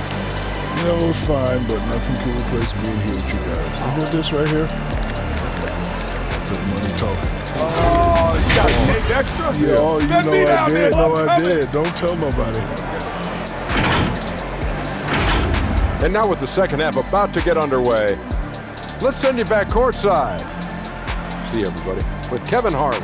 Speaker 2: It was fine, but nothing can replace being here with you guys. Look at this right here. The money talking.
Speaker 7: Oh, you got to take extra?
Speaker 2: Yo,
Speaker 7: Send me down there.
Speaker 2: I did. Don't tell nobody.
Speaker 13: And now with the second half about to get underway, let's send you back courtside. See everybody with Kevin Harlan.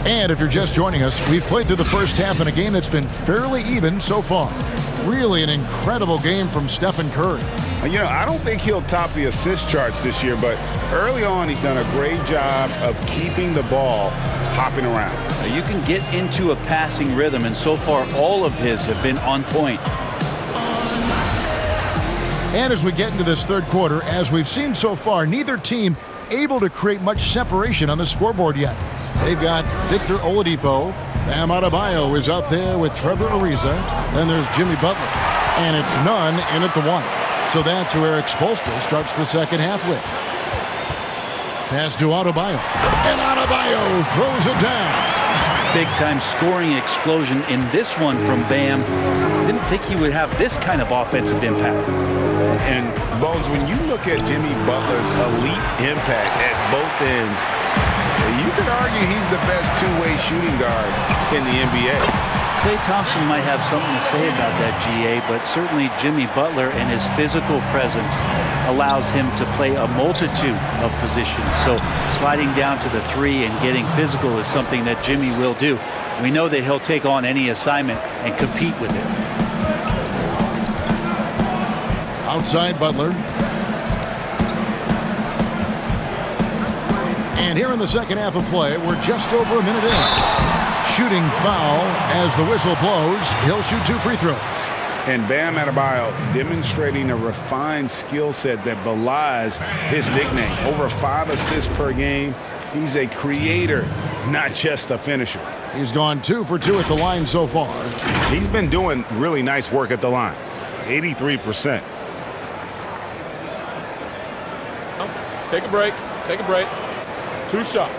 Speaker 8: And if you're just joining us, we've played through the first half in a game that's been fairly even so far. Really an incredible game from Stephen Curry.
Speaker 4: You know, I don't think he'll top the assist charts this year, but early on he's done a great job of keeping the ball hopping around.
Speaker 5: You can get into a passing rhythm, and so far all of his have been on point.
Speaker 8: And as we get into this third quarter, as we've seen so far, neither team able to create much separation on the scoreboard yet. They've got Victor Oladipo. Bam Adebayo is out there with Trevor Ariza. Then there's Jimmy Butler. And it's none in at the one. So that's who Eric Spoelstra starts the second half with. Pass to Adebayo. And Adebayo throws it down.
Speaker 5: Big-time scoring explosion in this one from Bam. Didn't think he would have this kind of offensive impact.
Speaker 4: And, Bones, when you look at Jimmy Butler's elite impact at both ends, you could argue he's the best two-way shooting guard in the NBA.
Speaker 5: Klay Thompson might have something to say about that, GA, but certainly Jimmy Butler and his physical presence allows him to play a multitude of positions. So sliding down to the three and getting physical is something that Jimmy will do. We know that he'll take on any assignment and compete with it.
Speaker 8: Outside Butler. And here in the second half of play, we're just over a minute in. Shooting foul as the whistle blows. He'll shoot 2 free throws.
Speaker 4: And Bam Adebayo demonstrating a refined skill set that belies his nickname. Over 5 assists per game. He's a creator, not just a finisher.
Speaker 8: He's gone 2 for 2 at the line so far.
Speaker 4: He's been doing really nice work at the line. 83%.
Speaker 7: Take a break. Take a break. 2 shots.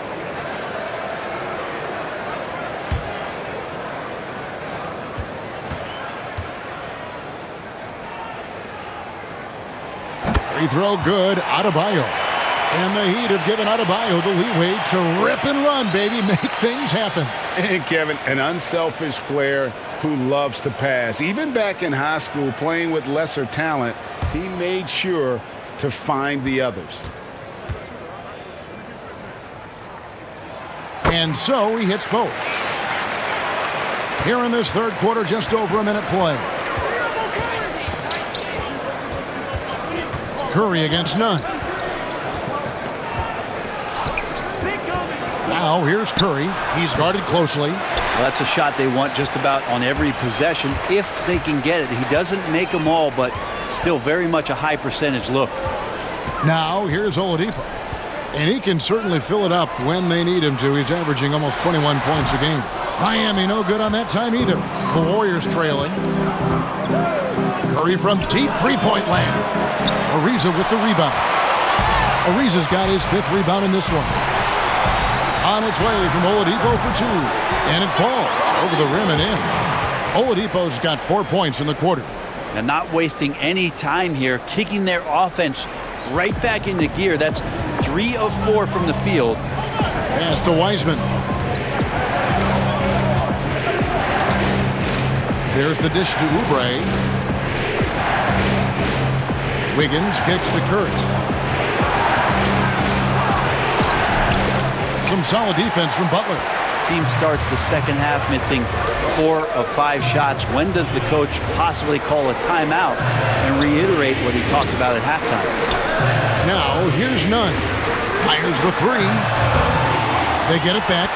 Speaker 8: Free throw good. Adebayo. And the Heat have given Adebayo the leeway to rip and run, baby. Make things happen.
Speaker 4: And Kevin, an unselfish player who loves to pass. Even back in high school, playing with lesser talent, he made sure to find the others.
Speaker 8: And so he hits both. Here in this third quarter, just over a minute play. Curry against none. Now here's Curry. He's guarded closely.
Speaker 5: Well, that's a shot they want just about on every possession if they can get it. He doesn't make them all, but still very much a high percentage look.
Speaker 8: Now here's Oladipo. And he can certainly fill it up when they need him to. He's averaging almost 21 points a game. Miami no good on that time either. The Warriors trailing. Curry from deep three-point land. Ariza with the rebound. Ariza's got his 5th rebound in this one. On its way from Oladipo for 2. And it falls over the rim and in. Oladipo's got 4 points in the quarter.
Speaker 5: And not wasting any time here, kicking their offense right back into gear. That's 3 of 4 from the field.
Speaker 8: Pass to Wiseman. There's the dish to Oubre. Wiggins kicks to Curry. Some solid defense from Butler.
Speaker 5: Team starts the second half missing 4 of 5 shots. When does the coach possibly call a timeout and reiterate what he talked about at halftime?
Speaker 8: Now here's Nunn. Fires the 3. They get it back.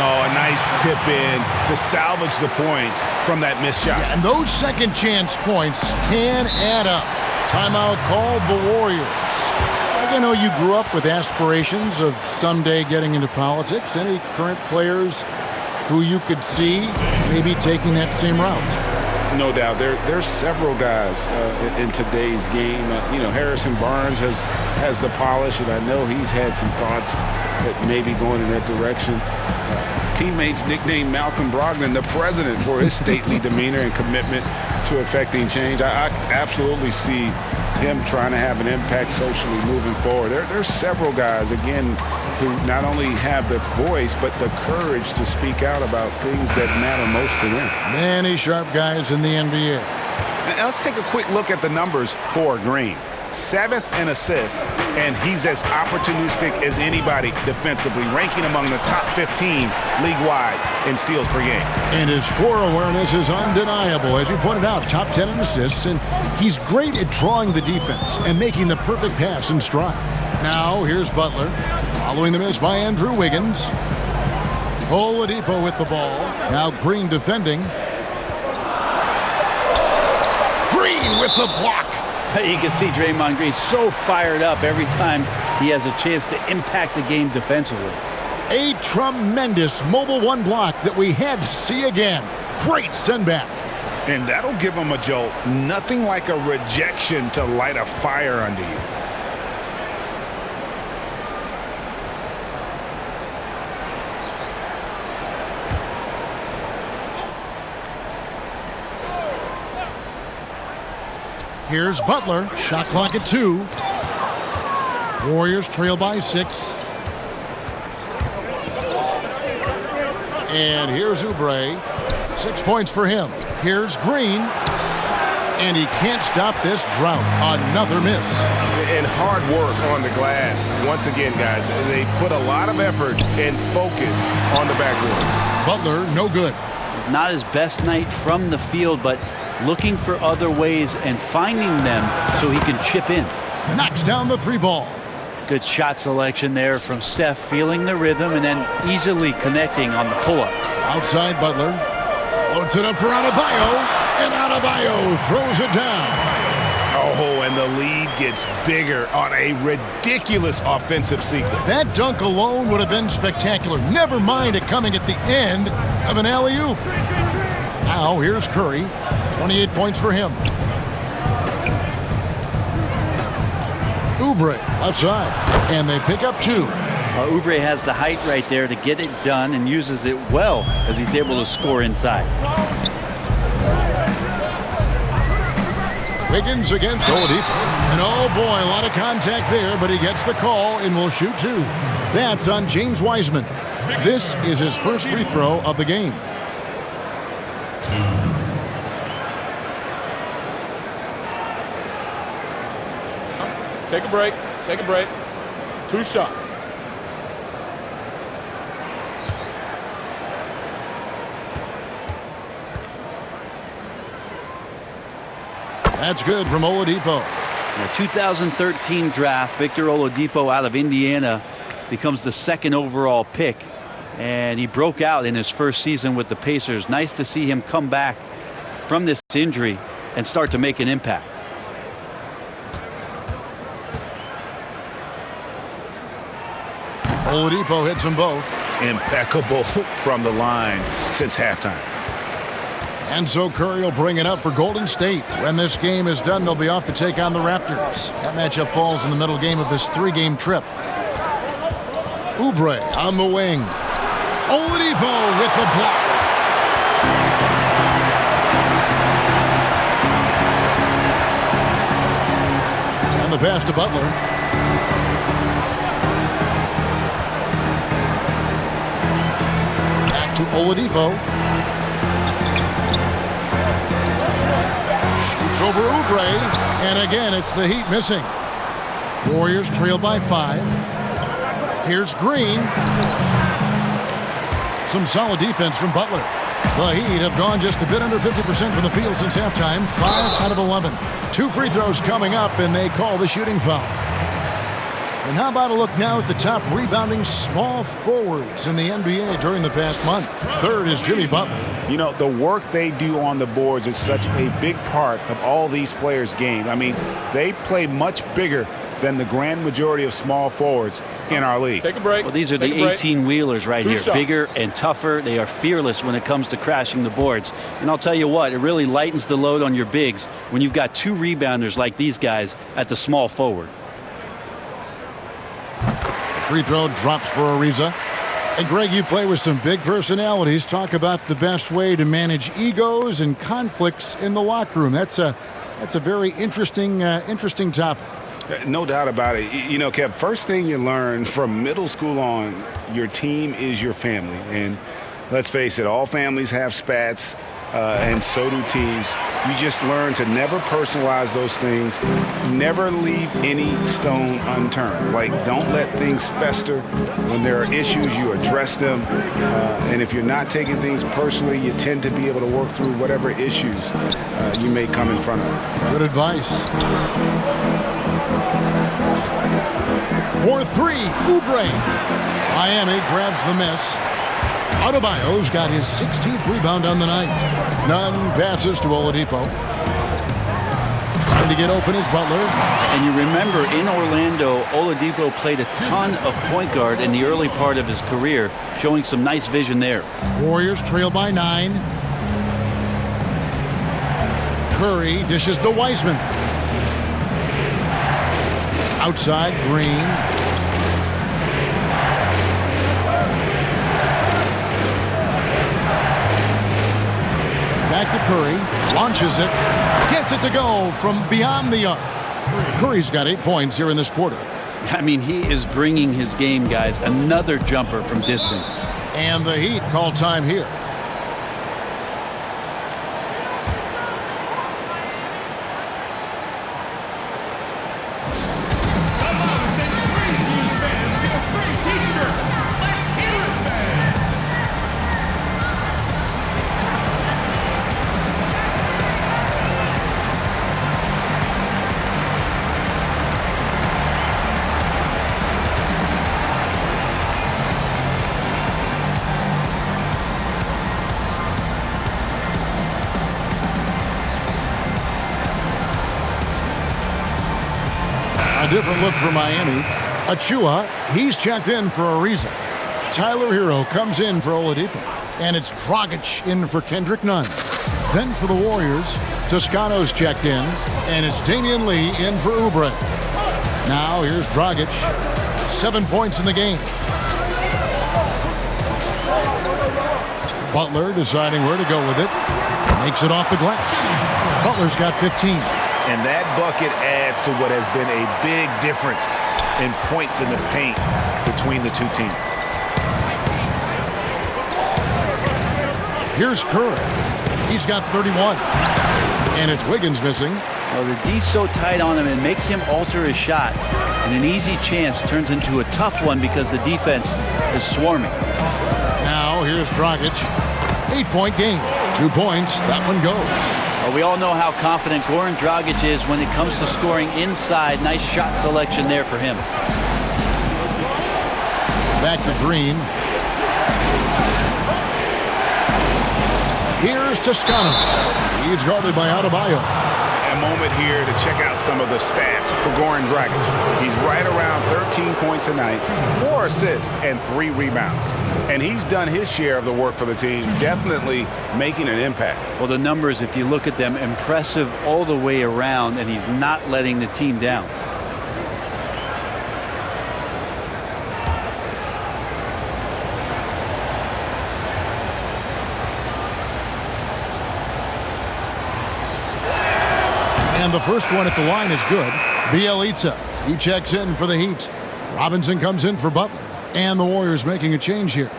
Speaker 4: Oh, a nice tip in to salvage the points from that missed shot.
Speaker 8: Yeah, and those second chance points can add up. Timeout called the Warriors. I know you grew up with aspirations of someday getting into politics. Any current players who you could see maybe taking that same route?
Speaker 3: No doubt. There's several guys in today's game. Harrison Barnes has the polish, and I know he's had some thoughts that maybe going in that direction. Teammates nicknamed Malcolm Brogdon the president for his stately demeanor and commitment to effecting change. I absolutely see him trying to have an impact socially moving forward. There's several guys, again, who not only have the voice, but the courage to speak out about things that matter most to them.
Speaker 8: Many sharp guys in the NBA.
Speaker 4: Now let's take a quick look at the numbers for Green. 7th in assists, and he's as opportunistic as anybody defensively, ranking among the top 15 league-wide in steals per game.
Speaker 8: And his floor awareness is undeniable. As you pointed out, top 10 in assists, and he's great at drawing the defense and making the perfect pass in stride. Now, here's Butler, following the miss by Andrew Wiggins. Oladipo with the ball. Now Green defending. Green with the block.
Speaker 5: You can see Draymond Green so fired up every time he has a chance to impact the game defensively.
Speaker 8: A tremendous mobile one block that we had to see again. Great send back.
Speaker 4: And that'll give him a jolt. Nothing like a rejection to light a fire under you.
Speaker 8: Here's Butler. Shot clock at 2. Warriors trail by 6. And here's Oubre. 6 points for him. Here's Green. And he can't stop this drought. Another miss.
Speaker 9: And hard work on the glass. Once again, guys, they put a lot of effort and focus on the backboard.
Speaker 8: Butler, no good.
Speaker 5: It's not his best night from the field, but looking for other ways and finding them so he can chip in.
Speaker 8: Knocks down the 3 ball.
Speaker 5: Good shot selection there from Steph, feeling the rhythm and then easily connecting on the pull-up.
Speaker 8: Outside Butler. Floats it up for Adebayo. And Adebayo throws it down.
Speaker 4: Oh, and the lead gets bigger on a ridiculous offensive sequence.
Speaker 8: That dunk alone would have been spectacular. Never mind it coming at the end of an alley-oop. Now here's Curry. 28 points for him. Oubre outside, and they pick up 2.
Speaker 5: Oubre has the height right there to get it done and uses it well as he's able to score inside.
Speaker 8: Wiggins against Oladipo. And oh boy, a lot of contact there, but he gets the call and will shoot 2. That's on James Wiseman. This is his first free throw of the game.
Speaker 7: Take a break. Take a break. 2 shots.
Speaker 8: That's good from Oladipo.
Speaker 5: In the 2013 draft, Victor Oladipo out of Indiana becomes the 2nd overall pick. And he broke out in his first season with the Pacers. Nice to see him come back from this injury and start to make an impact.
Speaker 8: Oladipo hits them both.
Speaker 4: Impeccable from the line since halftime.
Speaker 8: And so Curry will bring it up for Golden State. When this game is done, they'll be off to take on the Raptors. That matchup falls in the middle game of this 3-game trip. Oubre on the wing. Oladipo with the block. And the pass to Butler. To Oladipo. Shoots over Oubre. And again, it's the Heat missing. Warriors trail by 5. Here's Green. Some solid defense from Butler. The Heat have gone just a bit under 50% from the field since halftime. 5 out of 11. 2 free throws coming up, and they call the shooting foul. And how about a look now at the top rebounding small forwards in the NBA during the past month? 3rd is Jimmy Butler.
Speaker 4: You know, the work they do on the boards is such a big part of all these players' game. I mean, they play much bigger than the grand majority of small forwards in our league.
Speaker 7: Take a break.
Speaker 5: Well, these are the 18-wheelers right here.
Speaker 7: Shots.
Speaker 5: Bigger and tougher. They are fearless when it comes to crashing the boards. And I'll tell you what, it really lightens the load on your bigs when you've got 2 rebounders like these guys at the small forward.
Speaker 8: Free throw drops for Ariza. And Greg, you play with some big personalities. Talk about the best way to manage egos and conflicts in the locker room. That's That's a very interesting topic.
Speaker 4: No doubt about it. You know, Kev, first thing you learn from middle school on, your team is your family. And let's face it, all families have spats, and so do teams. You just learn to never personalize those things, never leave any stone unturned. Like, don't let things fester. When there are issues, you address them. And if you're not taking things personally, you tend to be able to work through whatever issues you may come in front of.
Speaker 8: Good advice. For three, Oubre. Miami grabs the miss. Adebayo's got his 16th rebound on the night. None passes to Oladipo. Trying to get open is Butler.
Speaker 5: And you remember in Orlando, Oladipo played a ton of point guard in the early part of his career, showing some nice vision there.
Speaker 8: Warriors trail by 9. Curry dishes to Wiseman. Outside, Green. Back to Curry. Launches it. Gets it to go from beyond the arc. Curry's got 8 points here in this quarter.
Speaker 5: I mean, he is bringing his game, guys. Another jumper from distance.
Speaker 8: And the Heat call time here. Different look for Miami. Achua, he's checked in for a reason. Tyler Hero comes in for Oladipo. And it's Dragic in for Kendrick Nunn. Then for the Warriors, Toscano's checked in. And it's Damian Lee in for Oubre. Now here's Dragic. 7 points in the game. Butler deciding where to go with it. Makes it off the glass. Butler's got 15.
Speaker 4: And that bucket adds to what has been a big difference in points in the paint between the two teams.
Speaker 8: Here's Curry. He's got 31. And it's Wiggins missing.
Speaker 5: Well, the D's so tight on him, it makes him alter his shot. And an easy chance turns into a tough one because the defense is swarming.
Speaker 8: Now here's Dragic. 8-point game. 2 points. That one goes.
Speaker 5: Well, we all know how confident Goran Dragic is when it comes to scoring inside. Nice shot selection there for him.
Speaker 8: Back to Green. Here's Toscano. He's guarded by Adebayo.
Speaker 4: A moment here to check out some of the stats for Goran Dragic. He's right around 13 points a night, 4 assists, and 3 rebounds. And he's done his share of the work for the team, definitely making an impact.
Speaker 5: Well, the numbers, if you look at them, impressive all the way around, and he's not letting the team down.
Speaker 8: And the first one at the line is good. Bielitsa, he checks in for the Heat. Robinson comes in for Butler. And the Warriors making a change here.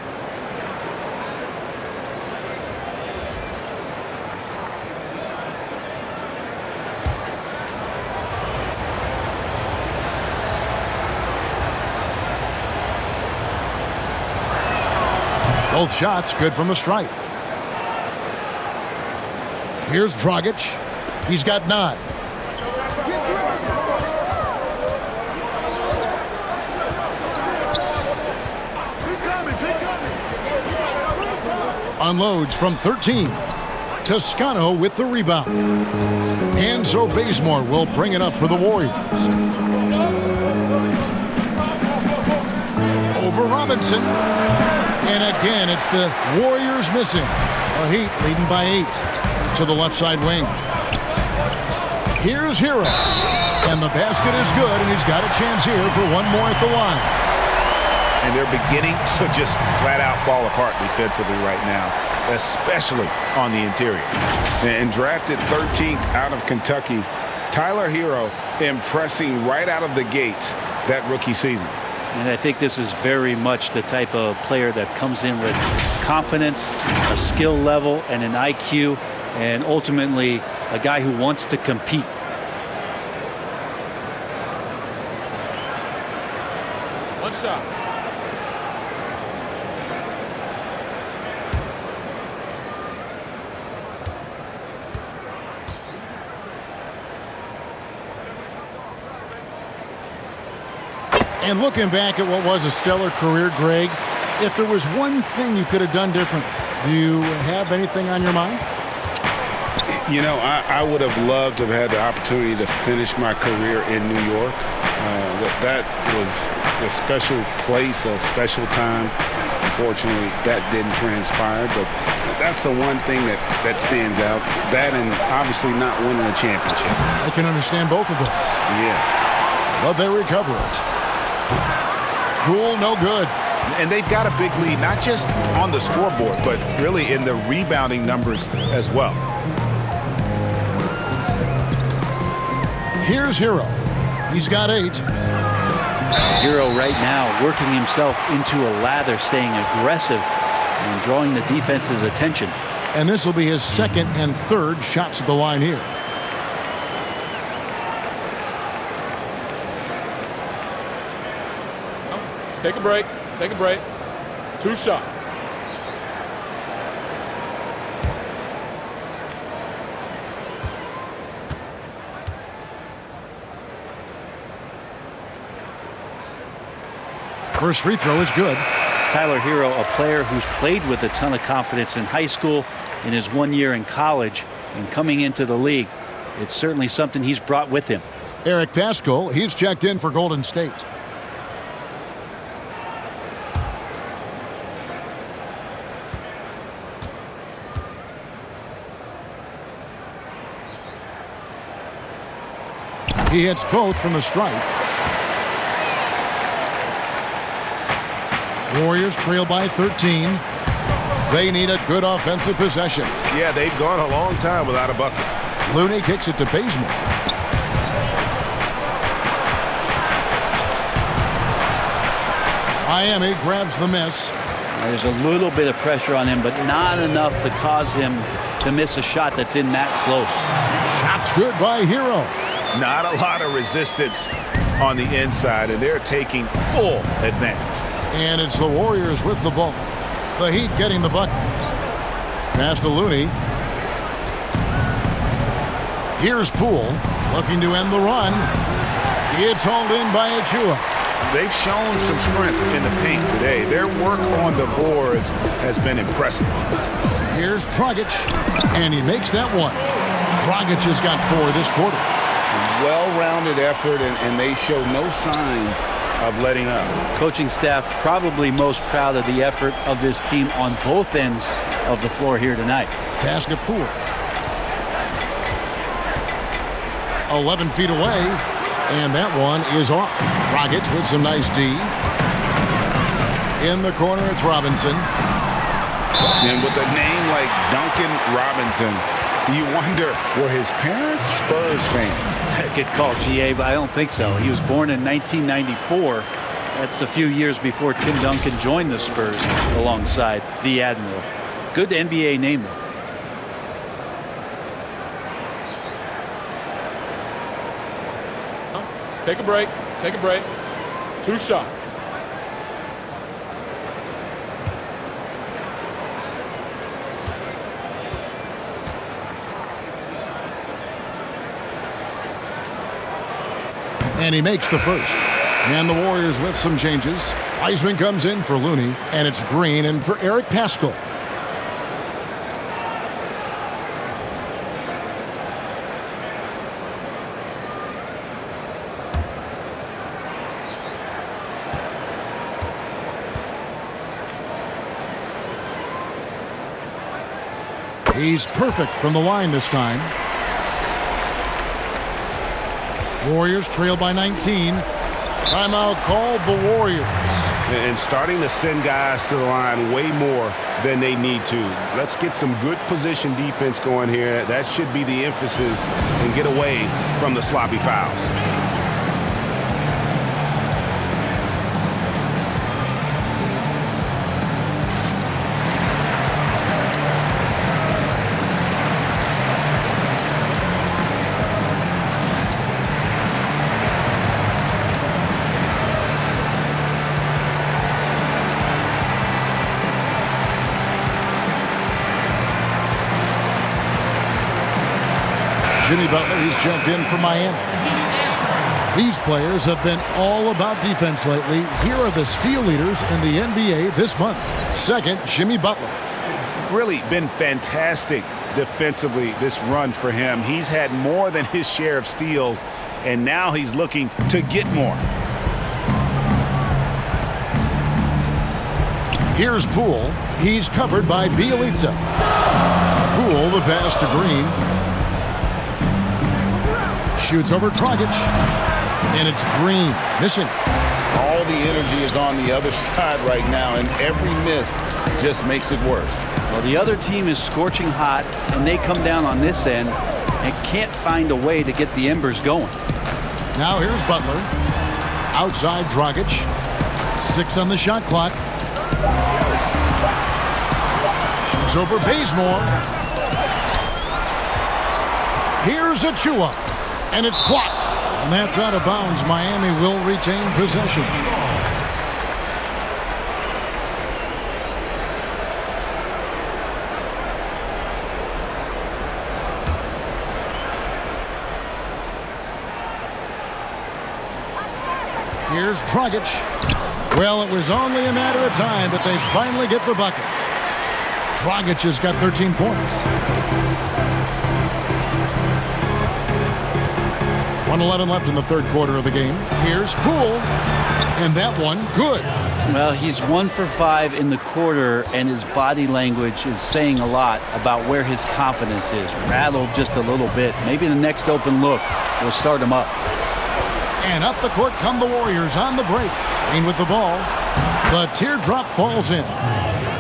Speaker 8: Both shots good from the stripe. Here's Dragic. He's got 9. Unloads from 13. Toscano with the rebound. And so Bazemore will bring it up for the Warriors. Over Robinson. And again, it's the Warriors missing. The Heat leading by 8 to the left side wing. Here's Hero. And the basket is good, and he's got a chance here for one more at the line.
Speaker 4: And they're beginning to just flat out fall apart defensively right now. especially on the interior.
Speaker 3: And drafted 13th out of Kentucky, Tyler Hero impressing right out of the gates that rookie season.
Speaker 5: And I think this is very much the type of player that comes in with confidence, a skill level, and an IQ, and ultimately a guy who wants to compete.
Speaker 7: One shot.
Speaker 8: And looking back at what was a stellar career, Greg, if there was one thing you could have done different, do you have anything on your mind?
Speaker 3: You know, I would have loved to have had the opportunity to finish my career in New York. That was a special place, a special time. Unfortunately, that didn't transpire, but that's the one thing that stands out. That and obviously not winning a championship.
Speaker 8: I can understand both of them.
Speaker 3: Yes.
Speaker 8: But they recover it. Cool, no good.
Speaker 4: And they've got a big lead, not just on the scoreboard, but really in the rebounding numbers as well.
Speaker 8: Here's Hero. He's got 8.
Speaker 5: Hero right now working himself into a lather, staying aggressive and drawing the defense's attention.
Speaker 8: And this will be his second and third shots at the line here.
Speaker 7: Take a break. Take a break. 2 shots.
Speaker 8: First free throw is good.
Speaker 5: Tyler Hero, a player who's played with a ton of confidence in high school, in his 1 year in college, and coming into the league. It's certainly something he's brought with him.
Speaker 8: Eric Pascal, he's checked in for Golden State. He hits both from the stripe. Warriors trail by 13. They need a good offensive possession.
Speaker 9: Yeah, they've gone a long time without a bucket.
Speaker 8: Looney kicks it to Bazemore. Miami grabs the miss.
Speaker 5: There's a little bit of pressure on him, but not enough to cause him to miss a shot that's in that close.
Speaker 8: Shot's good by Hero.
Speaker 4: Not a lot of resistance on the inside, and they're taking full advantage.
Speaker 8: And it's the Warriors with the ball. The Heat getting the bucket. Pass to Looney. Here's Poole looking to end the run. It's hauled in by Achua.
Speaker 4: They've shown some strength in the paint today. Their work on the boards has been impressive.
Speaker 8: Here's Dragic, and he makes that one. Dragic has got 4 this quarter.
Speaker 3: Well-rounded effort, and they show no signs of letting up.
Speaker 5: Coaching staff probably most proud of the effort of this team on both ends of the floor here tonight.
Speaker 8: Pass to Poole. 11 feet away, and that one is off. Dragic with some nice D. In the corner, it's Robinson.
Speaker 3: And with a name like Duncan Robinson, you wonder, were his parents Spurs fans?
Speaker 5: Good call, GA, but I don't think so. He was born in 1994. That's a few years before Tim Duncan joined the Spurs alongside the Admiral. Good NBA name, though.
Speaker 7: Take a break. Take a break. 2 shots.
Speaker 8: And he makes the first. And the Warriors with some changes. Wiseman comes in for Looney, and it's Green in for Eric Pascal. He's perfect from the line this time. Warriors trail by 19. Timeout called the Warriors.
Speaker 4: and starting to send guys to the line way more than they need to. Let's get some good position defense going here. That should be the emphasis, and get away from the sloppy fouls.
Speaker 8: Jimmy Butler, he's checked in for Miami. These players have been all about defense lately. Here are the steal leaders in the NBA this month. Second, Jimmy Butler.
Speaker 4: Really been fantastic defensively this run for him. He's had more than his share of steals, and now he's looking to get more.
Speaker 8: Here's Poole. He's covered by Bielitsa. Poole, the pass to Green. Shoots over Dragic. And it's Green. Missing.
Speaker 3: All the energy is on the other side right now, and every miss just makes it worse.
Speaker 5: Well, the other team is scorching hot, and they come down on this end and can't find a way to get the embers going.
Speaker 8: Now here's Butler. Outside Dragic. 6 on the shot clock. Shoots over Bazemore. Here's Achua. And it's blocked. And that's out of bounds. Miami will retain possession. Here's Dragic. Well, it was only a matter of time, but they finally get the bucket. Dragic has got 13 points. 1:11 left in the third quarter of the game. Here's Poole. And that one, good.
Speaker 5: Well, he's 1 for 5 in the quarter, and his body language is saying a lot about where his confidence is. Rattled just a little bit. Maybe the next open look will start him up.
Speaker 8: And up the court come the Warriors on the break. Green with the ball. The teardrop falls in.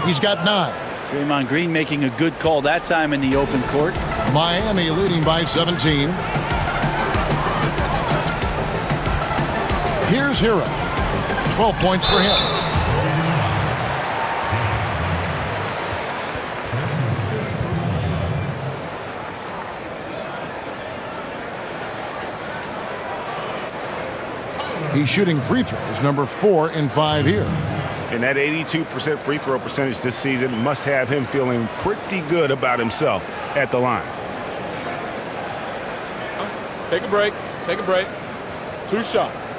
Speaker 8: He's got 9.
Speaker 5: Draymond Green making a good call that time in the open court.
Speaker 8: Miami leading by 17. Here's Hero. 12 points for him. He's shooting free throws, number 4 in 5 here.
Speaker 4: And that 82% free throw percentage this season must have him feeling pretty good about himself at the line.
Speaker 7: Take a break. Take a break. 2 shots.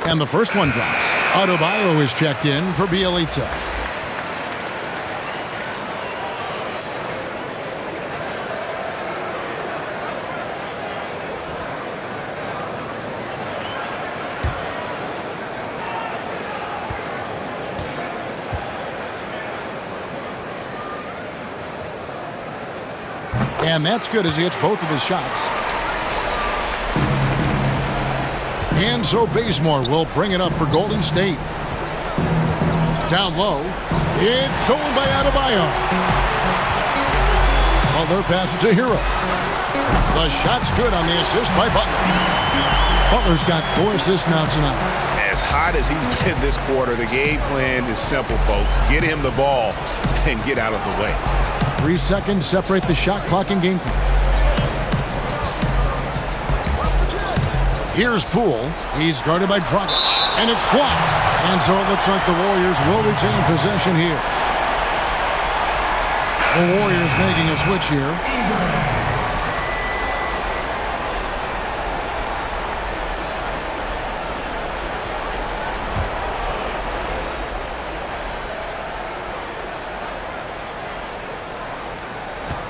Speaker 8: And the first one drops. Adebayo is checked in for Bielitsa. And that's good as he hits both of his shots. And so Bazemore will bring it up for Golden State. Down low. It's stolen by Adebayo. Butler passes to Hero. The shot's good on the assist by Butler. Butler's got 4 assists now tonight.
Speaker 4: As hot as he's been this quarter, the game plan is simple, folks. Get him the ball and get out of the way.
Speaker 8: 3 seconds separate the shot clock and game clock. Here's Poole. He's guarded by Dragic. And it's blocked. And so it looks like the Warriors will retain possession here. The Warriors making a switch here.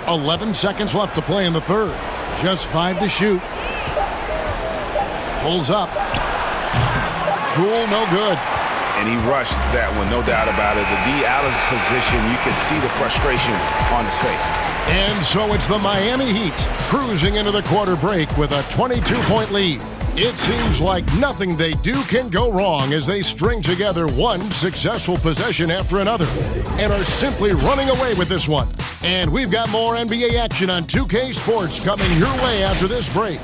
Speaker 8: .11 seconds left to play in the third. Just 5 to shoot. Pulls up. Poole, no good.
Speaker 4: And he rushed that one, no doubt about it. The D out of position, you could see the frustration on his face.
Speaker 1: And so it's the Miami Heat cruising into the quarter break with a 22-point lead. It seems like nothing they do can go wrong as they string together one successful possession after another and are simply running away with this one. And we've got more NBA action on 2K Sports coming your way after this break.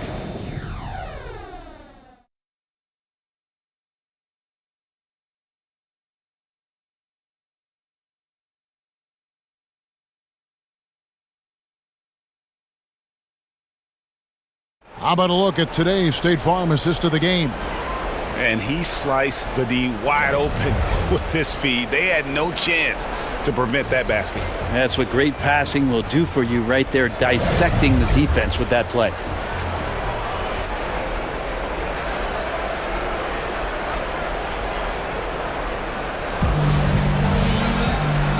Speaker 1: How about a look at today's State Farm assist of the game?
Speaker 4: And he sliced the D wide open with his feed. They had no chance to prevent that basket.
Speaker 5: That's what great passing will do for you right there, dissecting the defense with that play.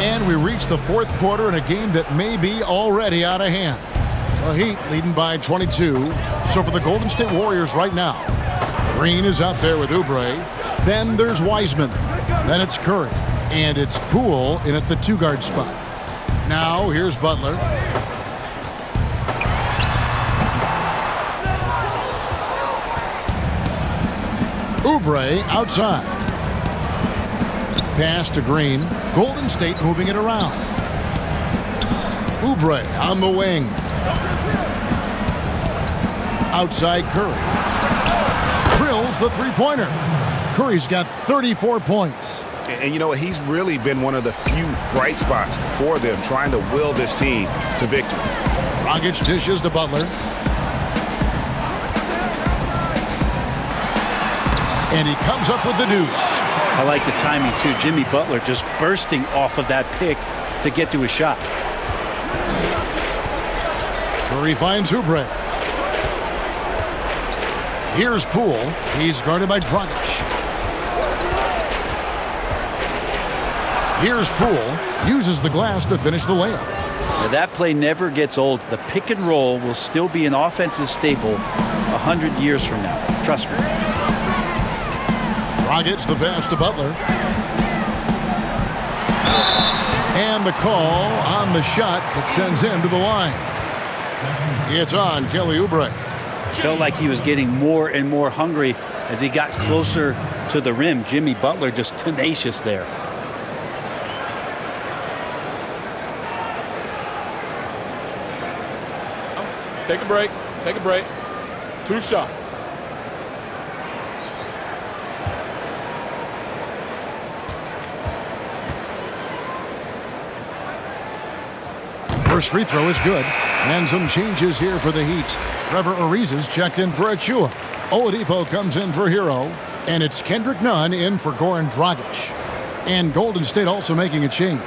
Speaker 1: And we reach the fourth quarter in a game that may be already out of hand. The Heat leading by 22. So for the Golden State Warriors right now, Green is out there with Oubre. Then there's Wiseman. Then it's Curry. And it's Poole in at the two-guard spot. Now here's Butler. Oubre outside. Pass to Green. Golden State moving it around. Oubre on the wing. Outside Curry. Drills the three-pointer. Curry's got 34 points.
Speaker 4: And you know what? He's really been one of the few bright spots for them, trying to will this team to victory.
Speaker 1: Dragic dishes to Butler. And he comes up with the deuce.
Speaker 5: I like the timing, too. Jimmy Butler just bursting off of that pick to get to a shot.
Speaker 1: Curry finds Oubre. Here's Poole. He's guarded by Dragic. Here's Poole. Uses the glass to finish the layup.
Speaker 5: Now that play never gets old. The pick and roll will still be an offensive staple 100 years from now. Trust me.
Speaker 1: Dragic the pass to Butler. And the call on the shot that sends him to the line. It's on Kelly Oubre.
Speaker 5: Felt like he was getting more and more hungry as he got closer to the rim. Jimmy Butler just tenacious there.
Speaker 7: Take a break. Take a break. 2 shots.
Speaker 1: First free throw is good. And some changes here for the Heat. Trevor Ariza's checked in for Achua. Oladipo comes in for Hero. And it's Kendrick Nunn in for Goran Dragic. And Golden State also making a change.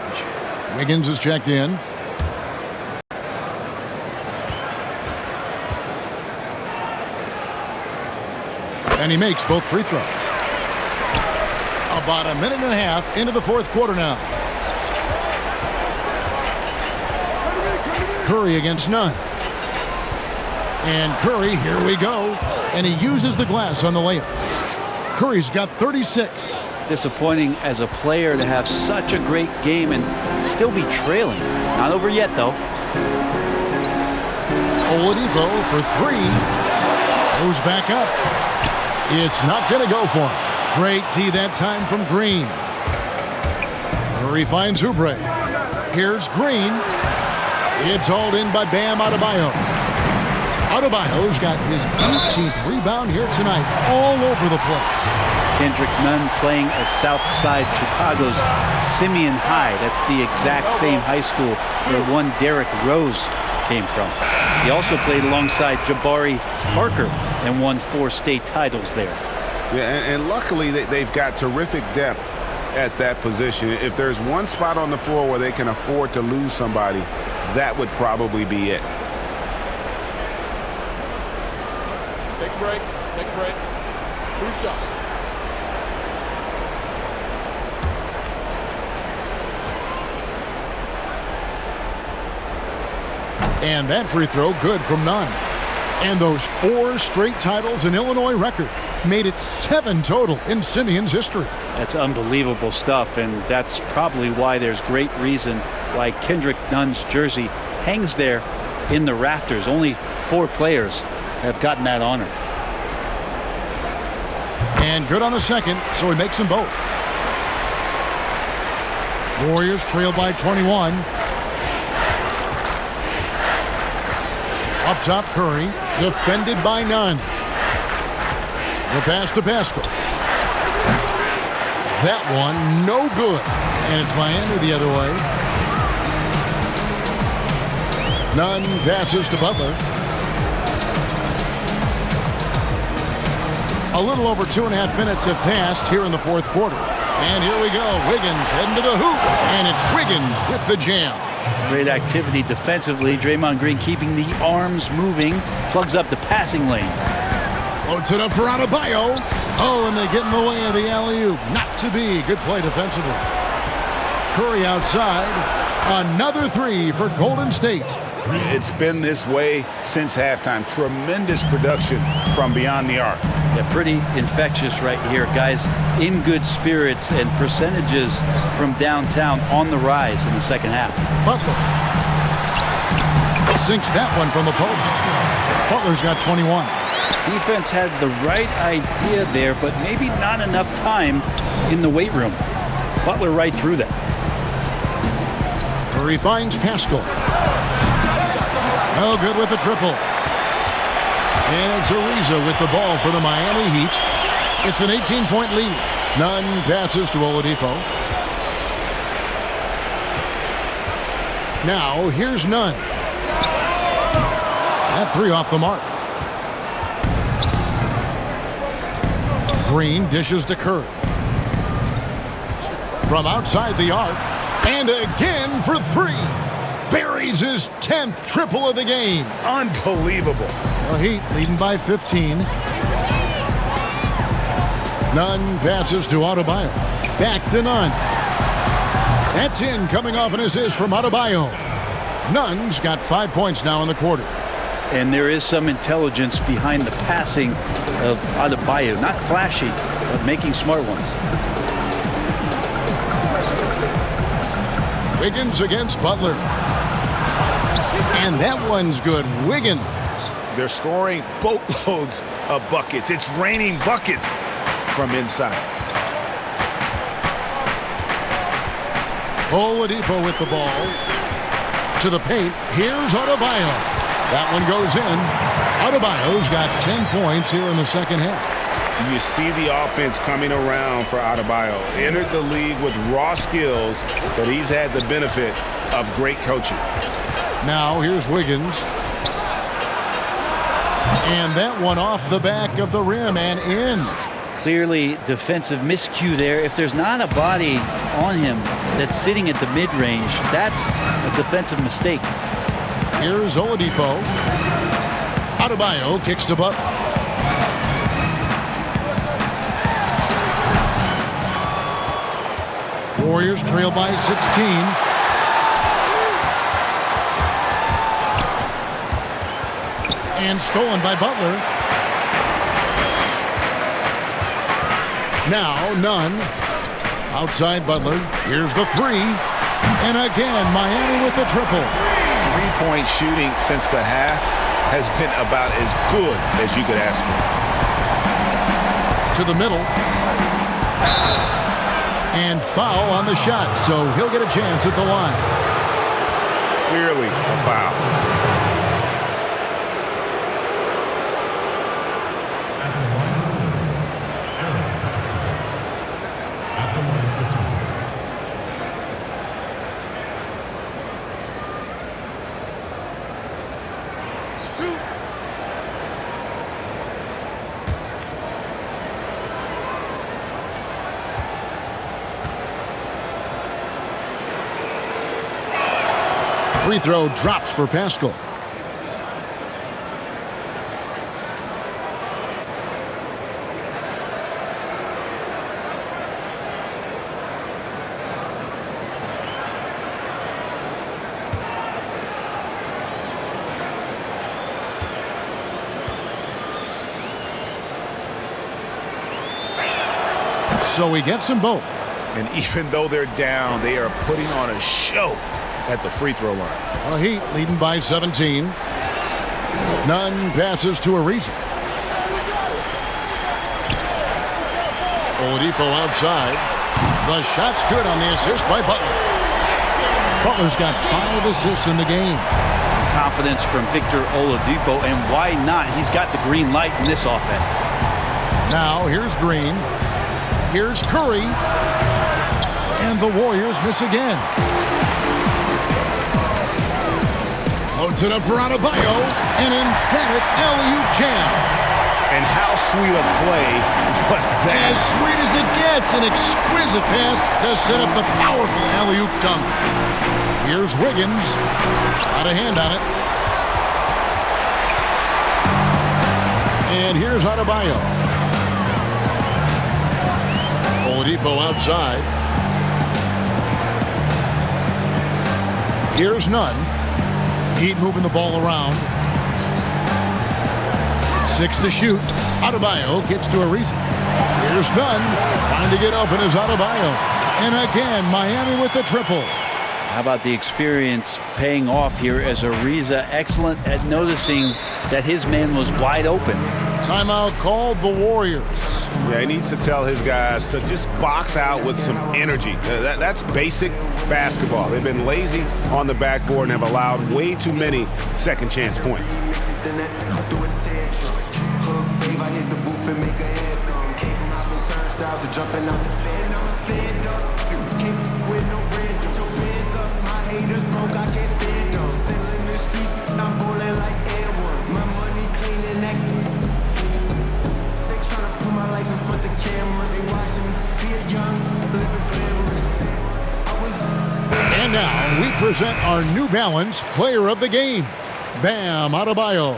Speaker 1: Wiggins is checked in. And he makes both free throws. About a minute and a half into the fourth quarter now. Curry against Nunn. And Curry, here we go. And he uses the glass on the layup. Curry's got 36.
Speaker 5: Disappointing as a player to have such a great game and still be trailing. Not over yet, though.
Speaker 1: Oladipo for 3. Goes back up. It's not going to go for him. Great D that time from Green. Curry finds Oubre. Here's Green. It's hauled in by Bam Adebayo. Adebayo's got his 18th rebound here tonight, all over the place.
Speaker 5: Kendrick Nunn playing at Southside Chicago's Simeon High. That's the exact same high school where one Derrick Rose came from. He also played alongside Jabari Parker and won 4 state titles there.
Speaker 4: Yeah, and luckily they've got terrific depth at that position. If there's one spot on the floor where they can afford to lose somebody, that would probably be it.
Speaker 7: Take a break. Take a break. 2 shots.
Speaker 1: And that free throw good from Nunn.
Speaker 8: And those 4 straight titles in Illinois record made it 7 total in Simeon's history.
Speaker 5: That's unbelievable stuff, and that's probably why there's great reason why Kendrick Nunn's jersey hangs there in the rafters. Only 4 players have gotten that honor.
Speaker 8: And good on the second, so he makes them both. Warriors trail by 21. Up top, Curry, defended by Nunn. The pass to Pascal. That one, no good. And it's Miami the other way. Nunn passes to Butler. A little over 2.5 minutes have passed here in the fourth quarter. And here we go. Wiggins heading to the hoop. And it's Wiggins with the jam.
Speaker 5: Great activity defensively. Draymond Green keeping the arms moving. Plugs up the passing lanes.
Speaker 8: Floats it up for Adebayo. Oh, and they get in the way of the alley-oop. Not to be. Good play defensively. Curry outside. Another 3 for Golden State.
Speaker 4: It's been this way since halftime. Tremendous production from beyond the arc.
Speaker 5: Yeah, pretty infectious right here. Guys in good spirits, and percentages from downtown on the rise in the second half.
Speaker 8: Butler sinks that one from the post. Butler's got 21.
Speaker 5: Defense had the right idea there, but maybe not enough time in the weight room. Butler right through that.
Speaker 8: Curry finds Pascal. No good with the triple. And it's Ariza with the ball for the Miami Heat. It's an 18-point lead. Nunn passes to Oladipo. Now here's Nunn. That 3 off the mark. Green dishes to Curry. From outside the arc. And again for 3. Buries his 10th triple of the game.
Speaker 4: Unbelievable.
Speaker 8: The Heat leading by 15. Nunn passes to Adebayo. Back to Nunn. That's in, coming off an assist from Adebayo. Nunn's got 5 points now in the quarter.
Speaker 5: And there is some intelligence behind the passing of Adebayo. Not flashy, but making smart ones.
Speaker 8: Wiggins against Butler. And that one's good. Wiggins.
Speaker 4: They're scoring boatloads of buckets. It's raining buckets from inside.
Speaker 8: Oladipo with the ball. To the paint. Here's Adebayo. That one goes in. Adebayo's got 10 points here in the second half.
Speaker 4: You see the offense coming around for Adebayo. Entered the league with raw skills, but he's had the benefit of great coaching.
Speaker 8: Now here's Wiggins. And that one off the back of the rim and in.
Speaker 5: Clearly defensive miscue there. If there's not a body on him that's sitting at the mid-range, that's a defensive mistake.
Speaker 8: Here's Oladipo. Adebayo kicks to Butler. Warriors trail by 16. And stolen by Butler. Now Nunn. Outside Butler. Here's the 3. And again, Miami with the triple.
Speaker 4: 3-point shooting since the half has been about as good as you could ask for.
Speaker 8: To the middle. And foul on the shot, so he'll get a chance at the line.
Speaker 4: Clearly a foul.
Speaker 8: Free throw drops for Pascal. so he gets them both.
Speaker 4: And even though they're down, they are putting on a show at the free throw line.
Speaker 8: Well, Heat leading by 17. Nunn passes to Ariza. Oladipo outside. The shot's good on the assist by Butler. Butler's got 5 assists in the game.
Speaker 5: Some confidence from Victor Oladipo, and why not? He's got the green light in this offense.
Speaker 8: Now here's Green. Here's Curry. And the Warriors miss again. Loads it up for Adebayo. An emphatic alley-oop jam.
Speaker 4: And how sweet a play was that?
Speaker 8: As sweet as it gets. An exquisite pass to set up the powerful alley-oop dunk. Here's Wiggins. Got a hand on it. And here's Adebayo. Oladipo outside. Here's Nunn. Heat moving the ball around. 6 to shoot. Adebayo gets to Ariza. Here's Nunn. Trying to get open is Adebayo. And again, Miami with the triple.
Speaker 5: How about the experience paying off here as Ariza excellent at noticing that his man was wide open.
Speaker 8: Timeout called the Warriors.
Speaker 4: Yeah, he needs to tell his guys to just box out with some energy. That's basic basketball. They've been lazy on the backboard and have allowed way too many second chance points.
Speaker 8: And now we present our New Balance Player of the Game, Bam Adebayo.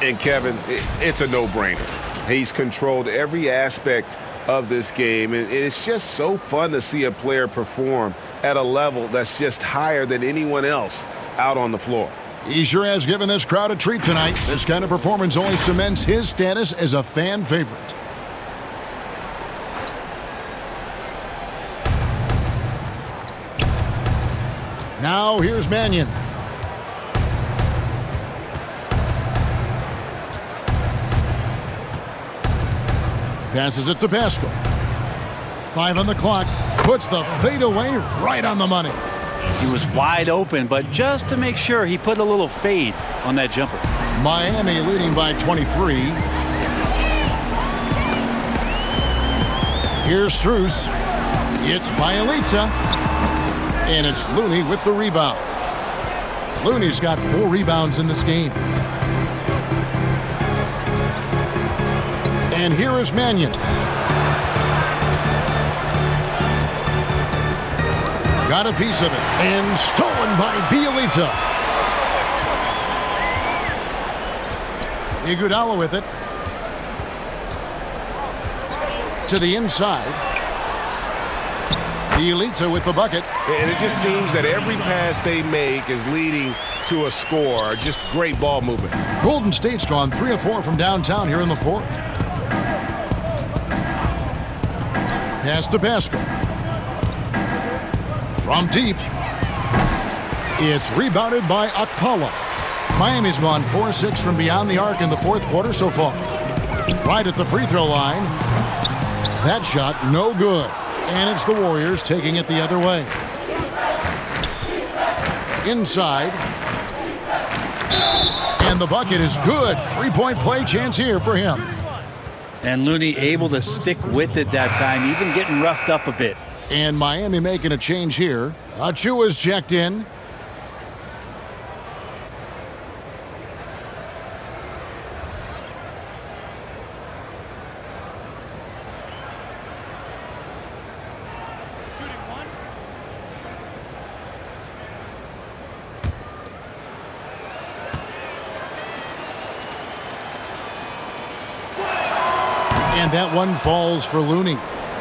Speaker 9: And Kevin, it's a no-brainer. He's controlled every aspect of this game, and it's just so fun to see a player perform at a level that's just higher than anyone else out on the floor.
Speaker 8: He sure has given this crowd a treat tonight. This kind of performance only cements his status as a fan favorite. Now here's Mannion. Passes it to Pascal. 5 on the clock. Puts the fadeaway right on the money.
Speaker 5: He was wide open, but just to make sure, he put a little fade on that jumper.
Speaker 8: Miami leading by 23. Here's Strus. It's Bielitsa. And it's Looney with the rebound. Looney's got 4 rebounds in this game. And here is Mannion. Got a piece of it. And stolen by Bielitsa. Iguodala with it. To the inside. Bielitsa with the bucket.
Speaker 9: And it just seems that every pass they make is leading to a score. Just great ball movement.
Speaker 8: Golden State's gone 3 of 4 from downtown here in the 4th. Pass to Pascal. From deep. It's rebounded by Akpala. Miami's gone 4-6 from beyond the arc in the 4th quarter so far. Right at the free throw line. That shot no good. And it's the Warriors taking it the other way. Inside. And the bucket is good. 3-point play chance here for him.
Speaker 5: And Looney able to stick with it that time, even getting roughed up a bit.
Speaker 8: And Miami making a change here. Achua's checked in. And that one falls for Looney.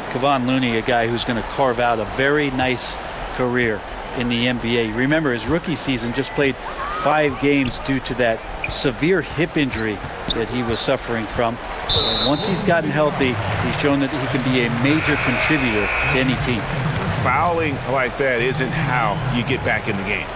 Speaker 5: Kevon Looney, a guy who's going to carve out a very nice career in the NBA. Remember, his rookie season just played 5 games due to that severe hip injury that he was suffering from. Once he's gotten healthy, he's shown that he can be a major contributor to any team.
Speaker 4: Fouling like that isn't how you get back in the game.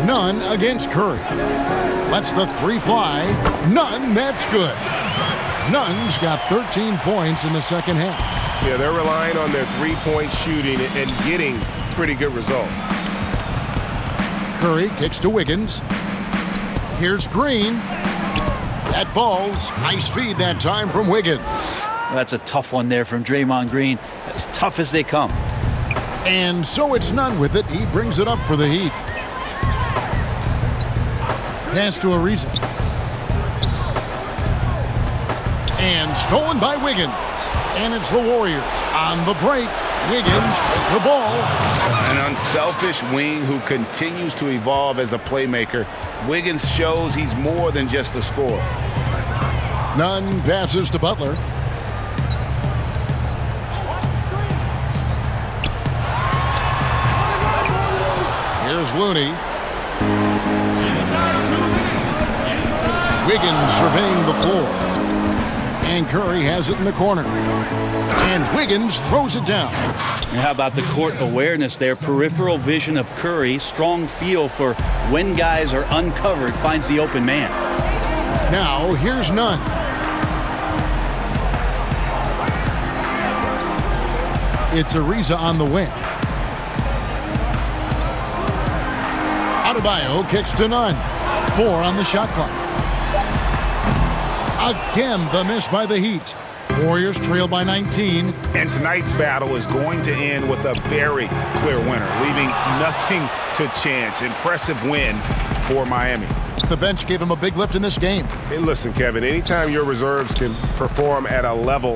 Speaker 8: None against Curry. Lets the three fly. None, that's good. Nunn's got 13 points in the second half.
Speaker 9: Yeah, they're relying on their three-point shooting and getting pretty good results.
Speaker 8: Curry kicks to Wiggins. Here's Green. That falls. Nice feed that time from Wiggins.
Speaker 5: That's a tough one there from Draymond Green. As tough as they come.
Speaker 8: And so it's Nunn with it. He brings it up for the Heat. Pass to Ariza. And stolen by Wiggins. And it's the Warriors on the break. Wiggins the ball.
Speaker 4: An unselfish wing who continues to evolve as a playmaker. Wiggins shows he's more than just a scorer.
Speaker 8: Nunn passes to Butler. Here's Looney. Wiggins surveying the floor. And Curry has it in the corner. And Wiggins throws it down.
Speaker 5: And how about the court awareness there? Peripheral vision of Curry. Strong feel for when guys are uncovered, finds the open man.
Speaker 8: Now, here's Nunn. It's Ariza on the wing. Adebayo kicks to Nunn. 4 on the shot clock. Again, the miss by the Heat. Warriors trail by 19.
Speaker 4: And tonight's battle is going to end with a very clear winner, leaving nothing to chance. Impressive win for Miami.
Speaker 8: The bench gave him a big lift in this game.
Speaker 9: Hey, listen, Kevin, anytime your reserves can perform at a level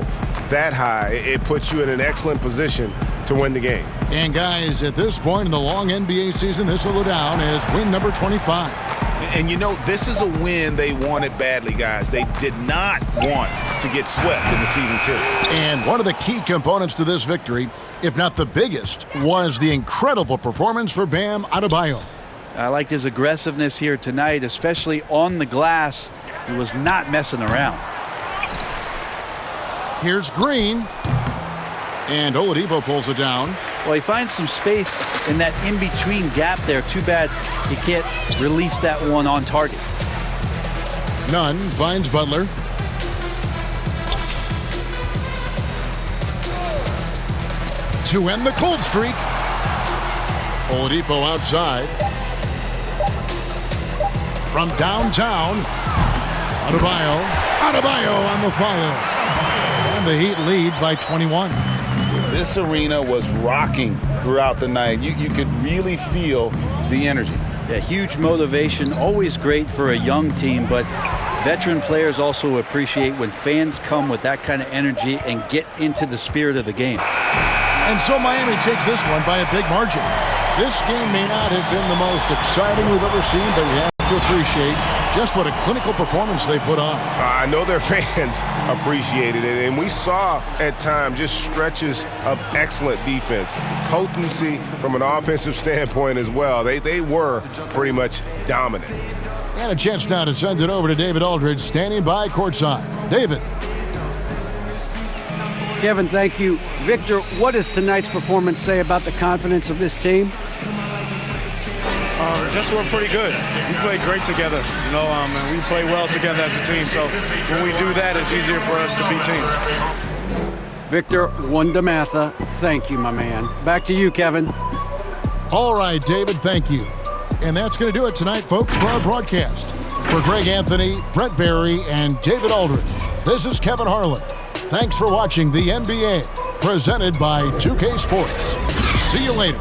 Speaker 9: that high, it puts you in an excellent position to win the game.
Speaker 8: And guys, at this point in the long NBA season, this will go down as win number 25.
Speaker 4: And you know, this is a win they wanted badly, guys. They did not want to get swept in the season series.
Speaker 8: And one of the key components to this victory, if not the biggest, was the incredible performance for Bam Adebayo.
Speaker 5: I liked his aggressiveness here tonight, especially on the glass. He was not messing around.
Speaker 8: Here's Green. And Oladipo pulls it down.
Speaker 5: Well, he finds some space in that in-between gap there. Too bad he can't release that one on target.
Speaker 8: Nunn finds Butler. To end the cold streak. Oladipo outside. From downtown. Adebayo on the follow. And the Heat lead by 21.
Speaker 4: This arena was rocking throughout the night. You could really feel the energy.
Speaker 5: Yeah, huge motivation, always great for a young team, but veteran players also appreciate when fans come with that kind of energy and get into the spirit of the game.
Speaker 8: And so Miami takes this one by a big margin. This game may not have been the most exciting we've ever seen, but we have to appreciate just what a clinical performance they put on.
Speaker 9: I know their fans appreciated it, and we saw at times just stretches of excellent defense. Potency from an offensive standpoint as well. They were pretty much dominant.
Speaker 8: And a chance now to send it over to David Aldridge, standing by courtside. David.
Speaker 6: Kevin, thank you. Victor, what does tonight's performance say about the confidence of this team?
Speaker 14: Just we're pretty good. We play great together, and we play well together as a team. So when we do that, it's easier for us to beat teams.
Speaker 6: Victor Wondermatha, thank you, my man. Back to you, Kevin.
Speaker 8: All right, David, thank you. And that's going to do it tonight, folks, for our broadcast. For Greg Anthony, Brett Barry, and David Aldridge, this is Kevin Harlan. Thanks for watching the NBA, presented by 2K Sports. See you later.